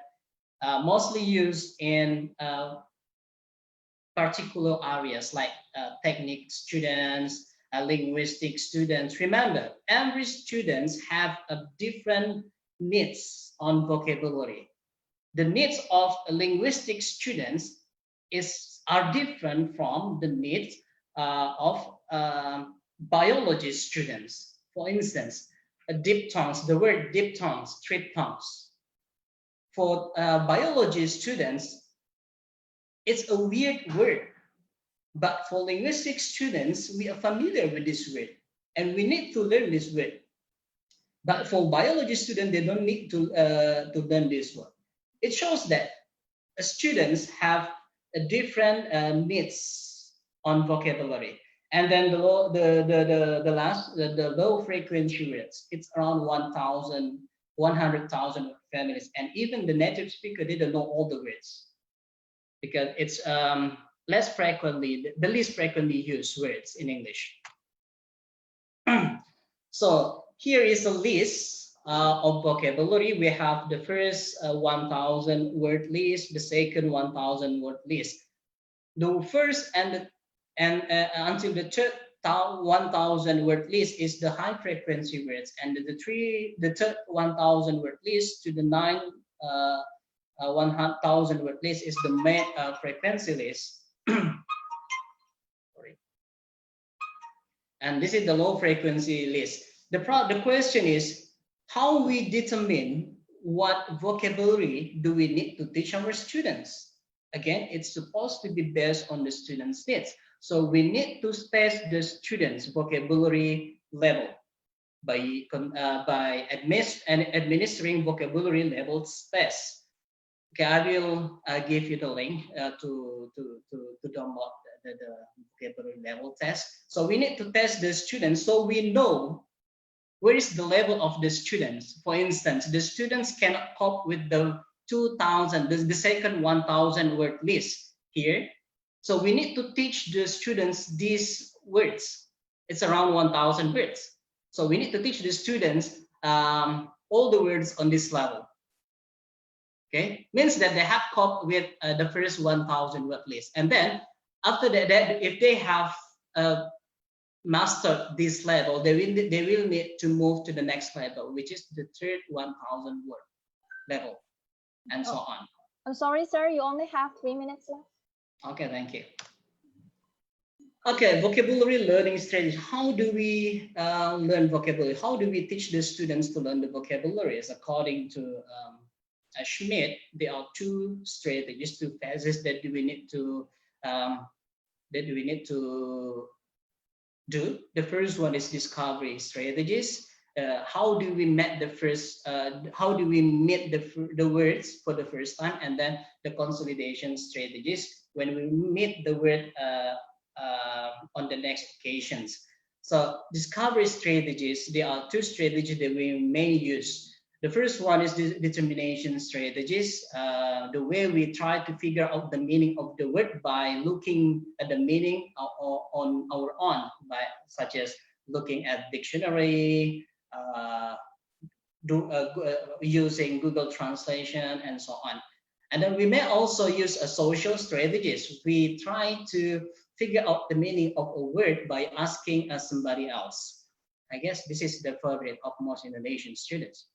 are mostly used in particular areas like technical students, linguistic students. Remember, every student have a different needs on vocabulary. The needs of linguistic students are different from the needs of biology students. For instance, diphthongs, the word diphthongs, triphthongs. For biology students, it's a weird word. But for linguistic students, we are familiar with this word and we need to learn this word. But for biology students, they don't need to learn this word. It shows that students have a different needs on vocabulary. And then the low frequency words, it's around 100,000 families. And even the native speaker didn't know all the words because it's less frequently, the least frequently used words in English. So here is a list of vocabulary. We have the first 1,000 word list, the second 1,000 word list. The first and until the third 1,000 word list is the high frequency words, and the third 1,000 word list to the 1,000 word list is the mid frequency list. Sorry. And this is the low frequency list. The question is how we determine what vocabulary do we need to teach our students. Again, it's supposed to be based on the students' needs. So we need to test the students' vocabulary level by administering vocabulary levels tests. Okay, I will give you the link to download the vocabulary level test. So we need to test the students so we know where is the level of the students. For instance, the students cannot cope with the 2,000, the second 1,000 word list here. So we need to teach the students these words. It's around 1,000 words. So we need to teach the students all the words on this level. Okay, means that they have coped with the first 1,000 word list. And then after that, if they have mastered this level, they will need to move to the next level, which is the third 1,000 word level, and so on. I'm sorry, sir, you only have 3 minutes left. Okay, thank you. Okay, vocabulary learning strategy. How do we learn vocabulary? How do we teach the students to learn the vocabularies? According to Schmidt, there are two strategies, two phases that we need to do. The first one is discovery strategies. How do we meet the first? How do we meet the words for the first time? And then the consolidation strategies when we meet the word on the next occasions. So discovery strategies. There are two strategies that we may use. The first one is the determination strategies, the way we try to figure out the meaning of the word by looking at the meaning on our own, such as looking at dictionary, using Google Translation, and so on. And then we may also use a social strategies. We try to figure out the meaning of a word by asking somebody else. I guess this is the favorite of most Indonesian students.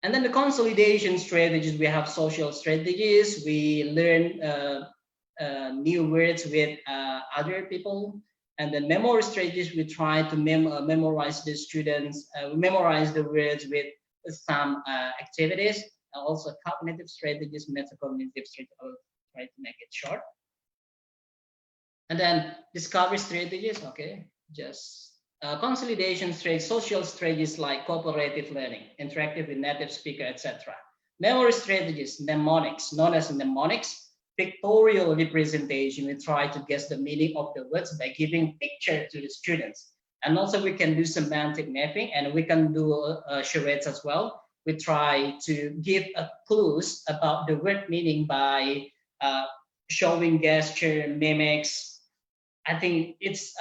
And then the consolidation strategies, we have social strategies. We learn new words with other people. And then memory strategies, we try to memorize the students, memorize the words with some activities. And also cognitive strategies, metacognitive strategies, I will try to make it short. And then discovery strategies, okay, just consolidation strategies, social strategies like cooperative learning, interactive with native speaker, etc. Memory strategies, mnemonics, known as mnemonics, pictorial representation. We try to guess the meaning of the words by giving picture to the students. And also we can do semantic mapping, and we can do charades as well. We try to give clues about the word meaning by showing gesture, mimics. I think it's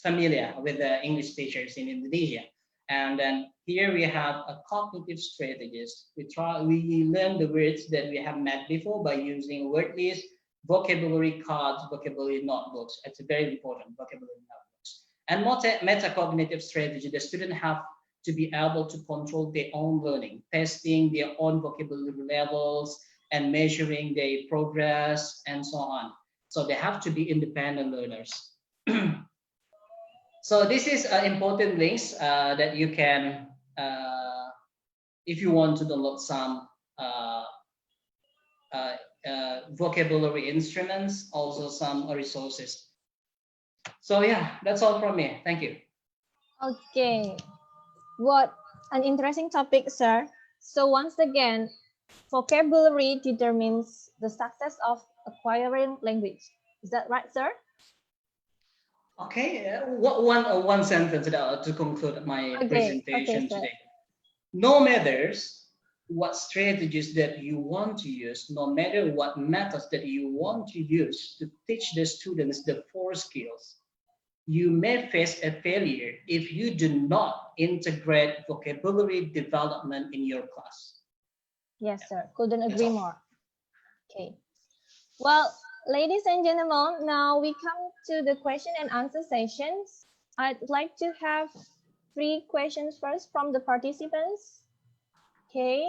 familiar with the English teachers in Indonesia. And then here we have a cognitive strategies. We learn the words that we have met before by using word lists, vocabulary cards, vocabulary notebooks. It's very important, vocabulary notebooks. And metacognitive strategy, the student have to be able to control their own learning, testing their own vocabulary levels and measuring their progress and so on. So they have to be independent learners. So this is important links that you can if you want to download some vocabulary instruments, also some resources. So yeah, that's all from me. Thank you. Okay, what an interesting topic, sir. So once again, vocabulary determines the success of acquiring language. Is that right, sir? Okay, one sentence to conclude my presentation today. No matter what strategies that you want to use, no matter what methods that you want to use to teach the students the 4 skills, you may face a failure if you do not integrate vocabulary development in your class. Yes, sir. Couldn't agree more. Okay. Well, ladies and gentlemen, now we come to the question and answer sessions. I'd like to have 3 questions first from the participants. Okay.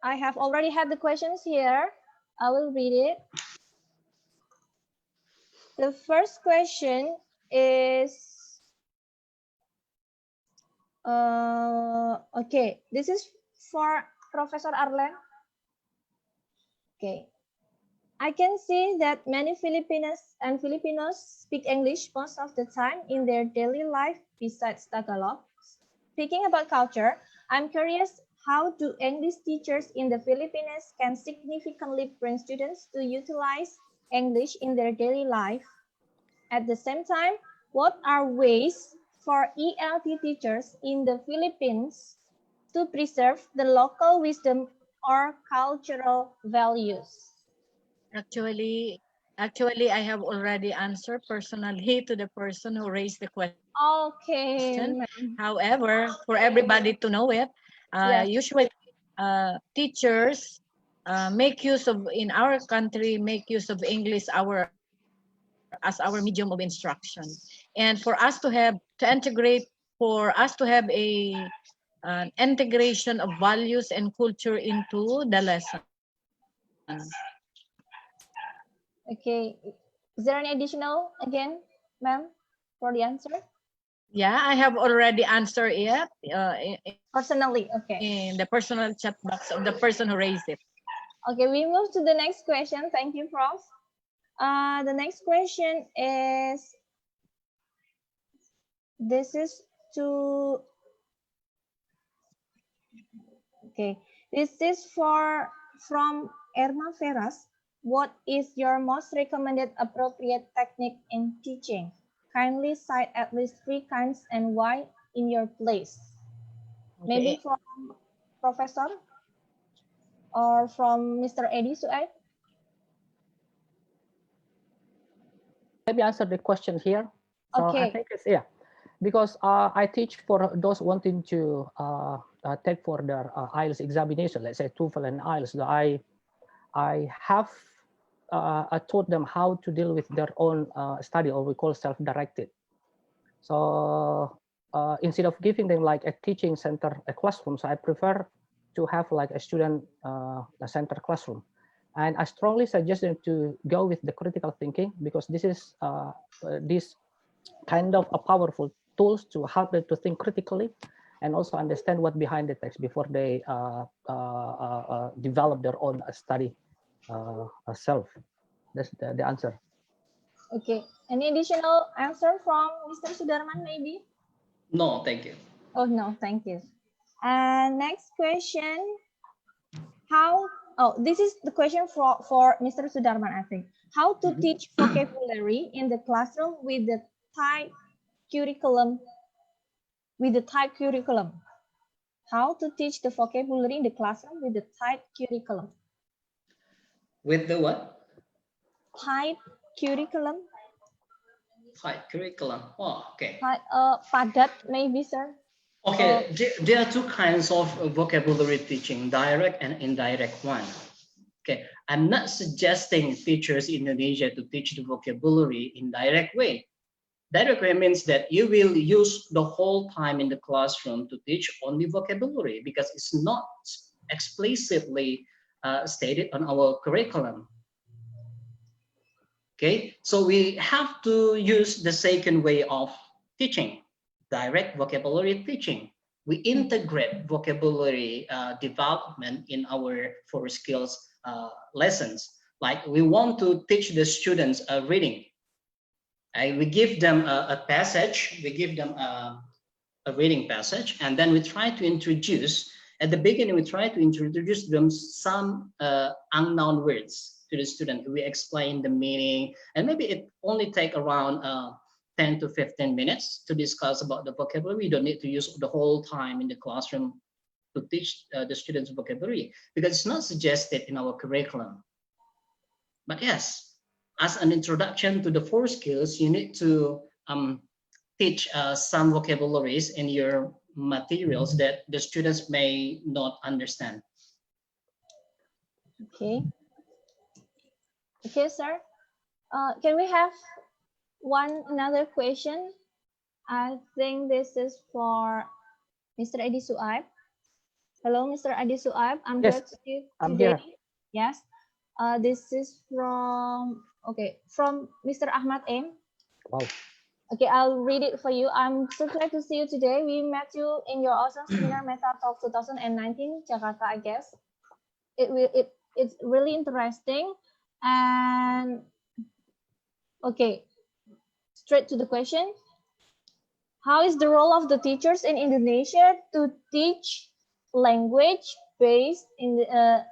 I have already had the questions here. I will read it. The first question is, okay, this is for Professor Arlene. Okay. I can see that many Filipinos and Filipinos speak English most of the time in their daily life besides Tagalog. Speaking about culture, I'm curious, how do English teachers in the Philippines can significantly bring students to utilize English in their daily life? At the same time, what are ways for ELT teachers in the Philippines to preserve the local wisdom or cultural values? Actually, I have already answered personally to the person who raised the question. Okay. However, for everybody to know it, Yes. usually teachers make use of, in our country, make use of English as our medium of instruction. And for us to have to integrate, for us to have an integration of values and culture into the lesson. Okay. Is there any additional again, ma'am, for the answer? Yeah, I have already answered it. Personally, okay. In the personal chat box of the person who raised it. Okay, we move to the next question. Thank you, Prof. The next question is, this is to, okay, this is from Erma Ferras. What is your most recommended appropriate technique in teaching? Kindly cite at least 3 kinds and why in your place. Okay. Maybe from Professor or from Mr. Eddy, Suaib? Let me answer the question here. So okay. I think it's, yeah, because I teach for those wanting to take for their IELTS examination, let's say TOEFL and IELTS. So I have taught them how to deal with their own study, or we call self-directed. So instead of giving them like a teaching center, a classroom, so I prefer to have like a student center classroom. And I strongly suggest them to go with the critical thinking, because this is this kind of a powerful tools to help them to think critically and also understand what behind the text before they develop their own study self. That's the answer. Okay. Any additional answer from Mr. Sudarman, maybe? No, thank you. Oh, no, thank you. And next question. How, oh, this is the question for Mr. Sudarman, I think. How to teach vocabulary in the classroom with the type curriculum? How to teach the vocabulary in the classroom with the type curriculum? With the what? Type curriculum. Type curriculum. Oh, okay. Padat, maybe, sir. Okay, there are 2 kinds of vocabulary teaching, direct and indirect one. Okay, I'm not suggesting teachers in Indonesia to teach the vocabulary in direct way. Direct way means that you will use the whole time in the classroom to teach only vocabulary, because it's not explicitly stated on our curriculum. Okay, so we have to use the second way of teaching. direct vocabulary teaching. We integrate vocabulary development in our 4 skills lessons. Like we want to teach the students reading. We give them a passage, we give them a reading passage, and then we try to introduce, at the beginning, we try to introduce them some unknown words to the student. We explain the meaning, and maybe it only take around 10 to 15 minutes to discuss about the vocabulary. We don't need to use the whole time in the classroom to teach the students vocabulary, because it's not suggested in our curriculum. But yes, as an introduction to the 4 skills, you need to teach some vocabularies in your materials that the students may not understand. Okay. Okay, sir. Can we have another question? I think this is for Mr. Eddy Suaib. Hello, Mr. Eddy Suaib. I'm Yes, glad to see you I'm today. here. Yes. This is from Mr. Ahmad M. Wow. Okay, I'll read it for you. I'm so glad to see you today. We met you in your awesome seminar Meta Talk 2019, Jakarta, I guess. It's really interesting. And okay, straight to the question. How is the role of the teachers in Indonesia to teach language based in the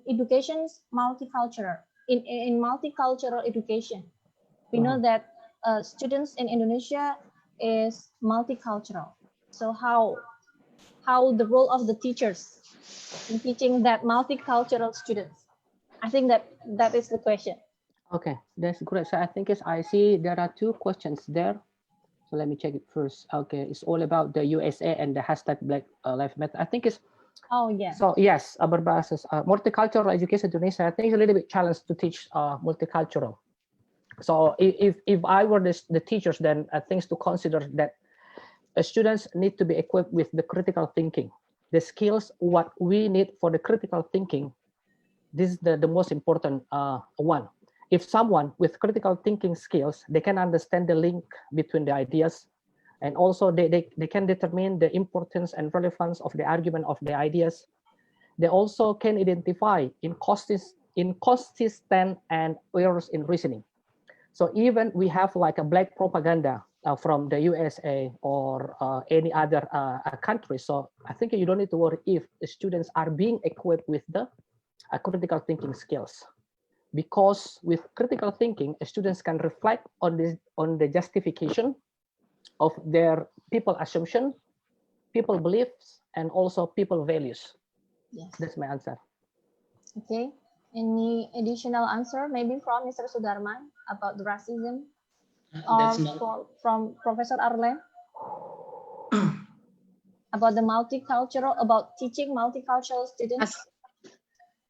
education's multicultural in multicultural education? We know that students in Indonesia is multicultural. So how the role of the teachers in teaching that multicultural students? I think that is the question. Okay, that's great. So I think I see there are 2 questions there. So let me check it first. Okay, it's all about the USA and the hashtag Black Lives Matter. I think it's. Oh yeah. So yes, berbasis multicultural education in Indonesia. I think it's a little bit challenged to teach multicultural. So if I were the teachers, then things to consider that students need to be equipped with the critical thinking, the skills what we need for the critical thinking. This is the most important one. If someone with critical thinking skills, they can understand the link between the ideas, and also they can determine the importance and relevance of the argument of the ideas. They also can identify inconsistent and errors in reasoning. So even we have like a black propaganda from the USA or any other country. So I think you don't need to worry if the students are being equipped with the critical thinking skills. Because with critical thinking, students can reflect on the justification of their people assumption, people beliefs, and also people values. Yes. That's my answer. Okay. Any additional answer, maybe from Mr. Sudarman about the racism, or from Professor Arlene about the multicultural, about teaching multicultural students?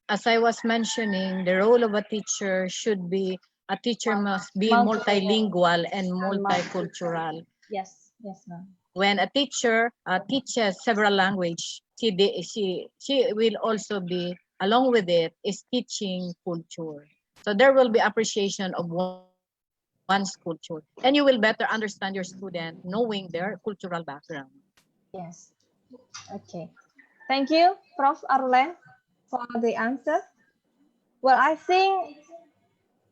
As I was mentioning, the role of a teacher should be, a teacher must be multilingual and multicultural. Yes, yes, ma'am. When a teacher teaches several languages, she will also be, along with it, is teaching culture. So there will be appreciation of one's culture, and you will better understand your student knowing their cultural background. Yes. Okay. Thank you, Prof. Arlene, for the answer. Well, I think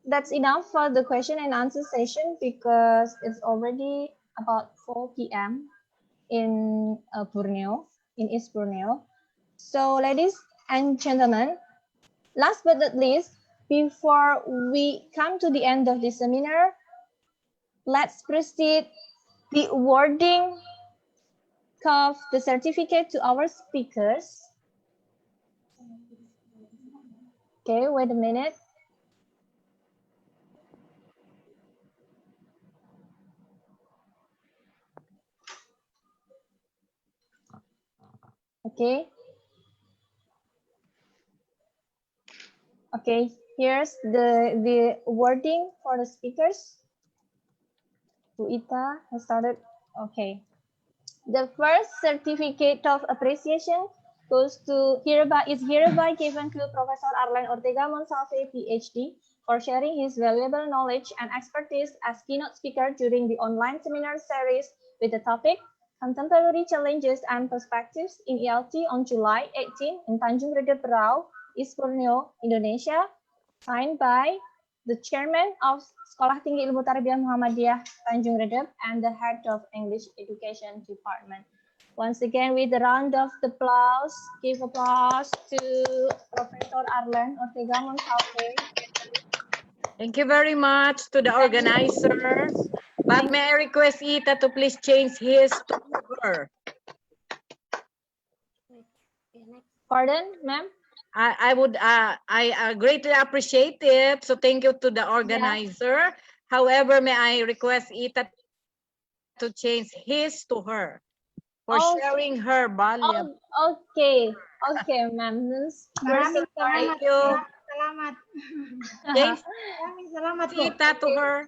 that's enough for the question and answer session, because it's already about 4 p.m. in Borneo, in East Borneo. So, ladies and gentlemen, last but not least, before we come to the end of this seminar, let's proceed the awarding of the certificate to our speakers. Okay, wait a minute. Okay. Okay, here's the wording for the speakers. WITA has started. Okay. The first certificate of appreciation is hereby given to Professor Arlene Ortega Monslave, Ph.D., for sharing his valuable knowledge and expertise as keynote speaker during the online seminar series with the topic Contemporary Challenges and Perspectives in ELT on July 18 in Tanjung Redeb, Berau, East Borneo, Indonesia, signed by the Chairman of Sekolah Tinggi Ilmu Tarbiyah Muhammdiyah Tanjung Redeb and the Head of English Education Department. Once again, with a round of applause, give applause to Professor Arlene Ortega Monslave. Thank you very much to the organizer. But may I request Ita to please change his to her. Pardon, ma'am? I would I greatly appreciate it. So thank you to the organizer. Yeah. However, may I request Ita to change his to her for sharing her value. Okay, ma'am. Thank you. Selamat. Thanks, Ita, to her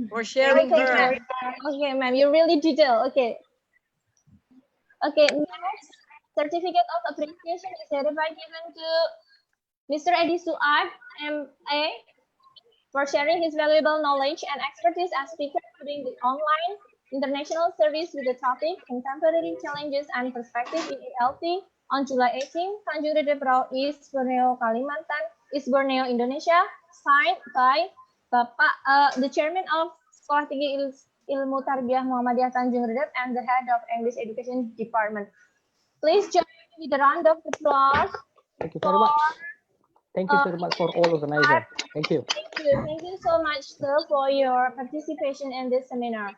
for sharing her. Okay, ma'am. You really detail. Okay. Okay. Next, certificate of appreciation is hereby given to Mr. Eddy Suaib, M.A., for sharing his valuable knowledge and expertise as speaker during the online international service with the topic Contemporary Challenges and Perspectives in ELT on July 18, Tanjung Redeb, Berau, East Borneo, Kalimantan, East Borneo, Indonesia, signed by the Chairman of Sekolah Tinggi Ilmu Tarbiyah Muhammdiyah Tanjung Redeb and the Head of English Education Department. Please join me with a round of applause. Thank you very much. Thank you very much for all organizers. Thank you. Thank you so much, sir, for your participation in this seminar.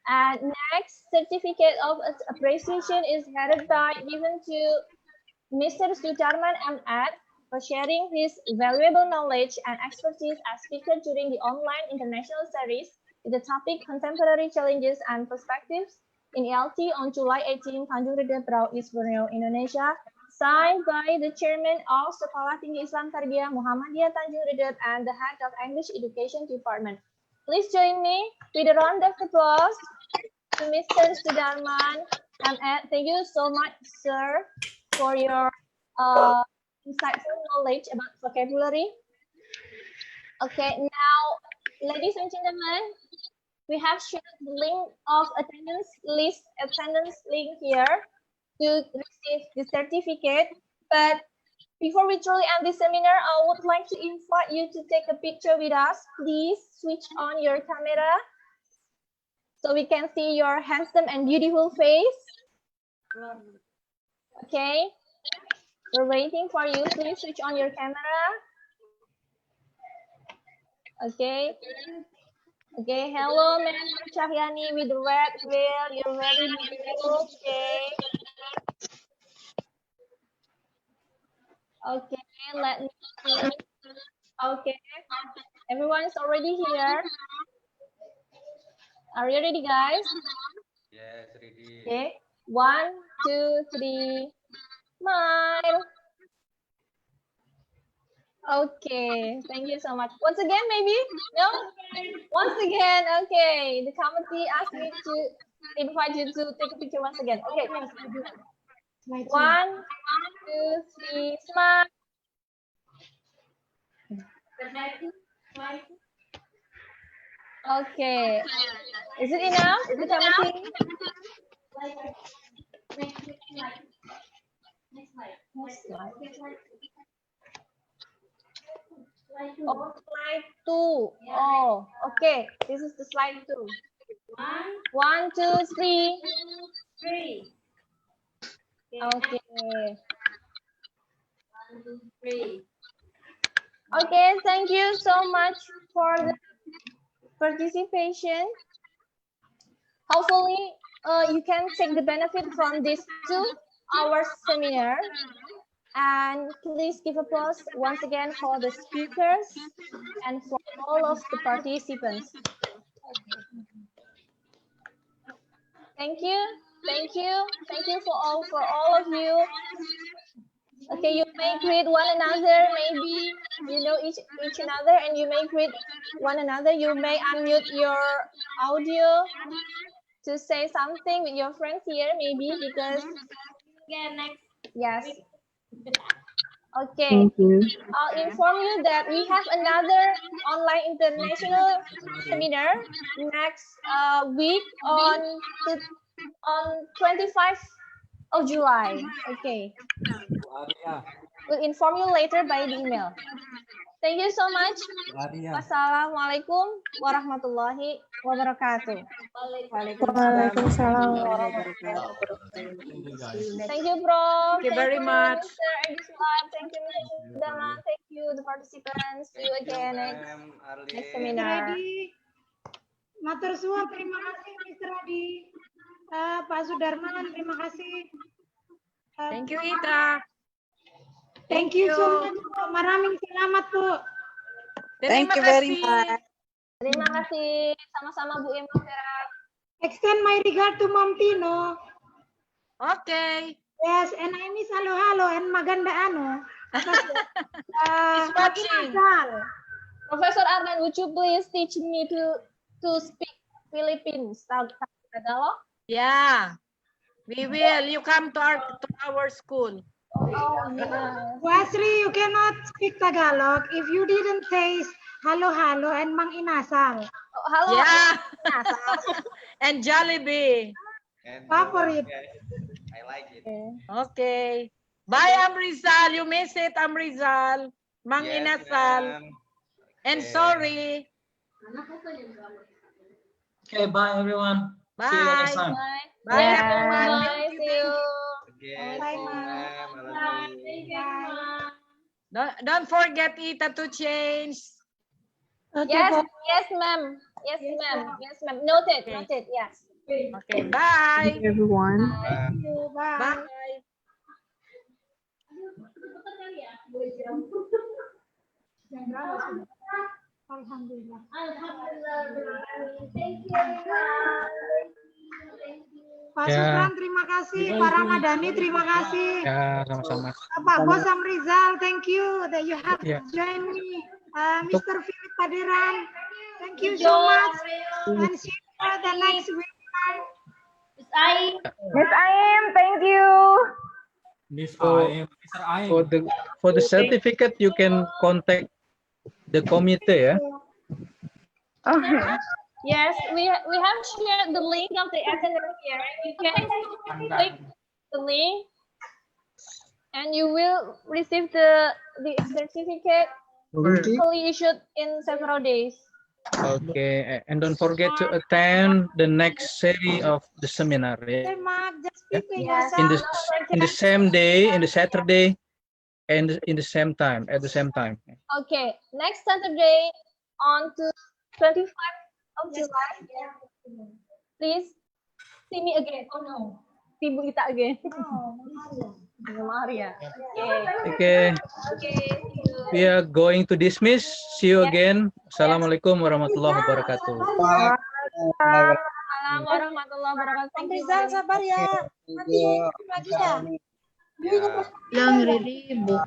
And next, certificate of appreciation is hereby given to Mr. Sudarman, M.Ed., for sharing his valuable knowledge and expertise as speaker during the online international series with the topic Contemporary Challenges and Perspectives in ELT on July 18, Tanjung Redeb, Berau, East Borneo, Indonesia, signed by the Chairman of Sekolah Tinggi Islam Tarbiyah Muhammdiyah Tanjung Redeb and the Head of English Education Department. Please join me with a round of applause to Mr. Sudarman, M.Ed. Thank you so much, sir, for your insightful knowledge about vocabulary. Okay, now, ladies and gentlemen, we have shared the link of attendance link here to receive the certificate. But before we truly end this seminar, I would like to invite you to take a picture with us. Please switch on your camera so we can see your handsome and beautiful face. Okay. We're waiting for you. Please switch on your camera. Okay. Okay. Hello, Ma'am Chahyani with the red veil. You're very beautiful. Okay. Okay. Let me see. Okay. Everyone's already here. Are you ready, guys? Yes, ready. Okay. 1, 2, 3. Smile. Okay, thank you so much. Once again, maybe? No? Once again, okay. The committee asked me to invite you to take a picture once again. Okay. 1, 2, 3, smile. Okay. Is it enough, the committee? Next slide. Oh, slide 2. Oh, okay. This is the slide 2. 1, 2, 3. 3. Okay. 1, 2, 3. Okay, thank you so much for the participation. Hopefully, you can take the benefit from this 2-hour seminar. And please give applause once again for the speakers and for all of the participants. Thank you. Thank you. Thank you for all of you. Okay, you may greet one another, maybe you know each another, and you may greet one another. You may unmute your audio to say something with your friends here, maybe, because yes. Okay. I'll inform you that we have another online international seminar next week on on 25th of July. Okay. We'll inform you later by the email. Thank you so much. Wassalamualaikum warahmatullahi wabarakatuh. Waalaikumsalam warahmatullahi wabarakatuh. Thank you, Prof. Thank you very much. Mr. Eddy. Thank you, Mr. Sudarman. Thank you, the participants. See you again next seminar. Matur suwun, terima kasih Mr. Eddy. Pak Sudarman, terima kasih. Thank you, Ita. Thank you so much, Bu. Maraming salamat, Bu. Thank you very much. Terima kasih. Sama-sama, Bu Imam. Extend my regard to Mom Tino. Okay. Yes, and I miss halo-halo and maganda ano. He's watching. Professor Arlene, would you please teach me to speak Philippines? Tagalog? Yeah, we will. You come to our school. Oh, yeah. Wasri, you cannot speak Tagalog if you didn't taste halo-halo and mang inasal. Oh, halo. Yeah. And Jollibee. Favorite. I like it. Okay. Bye, Amrizal. You miss it, Amrizal. Mang inasal. And sorry. Okay, bye everyone. Bye. See you next time. Bye, everyone. Bye. See you. Bye, Ma'am. Don't forget, Ita, to change. Yes, yes, ma'am. Yes, ma'am. Yes, ma'am. Noted. Noted. Yes. Okay. Bye. Everyone. Bye. Alhamdulillah. Pak Supran, terima kasih. Pak Rahmadhani, terima kasih. Ya, sama-sama. Pak Bos Amrizal, thank you that you have joined me. Mr. Philip Paderan, thank you so much. And see you for the next webinar. Miss Aim, thank you. For the certificate, you can contact the committee. Okay. Yes, we have shared the link of the attendance here. You can click the link, and you will receive the certificate fully issued in several days. Okay, and don't forget to attend the next series of the seminar. In the same day, in the Saturday, and in the same time, at the same time. Okay, next Saturday on to 25th of July. Please see me again. Oh no, see Bu Ita again. Maria. Okay. We are going to dismiss. See you again. Assalamualaikum warahmatullahi wabarakatuh. Waalaikumsalam warahmatullahi wabarakatuh. Rizal, sabar ya. Nanti lagi ya. Yang Riri, Bu.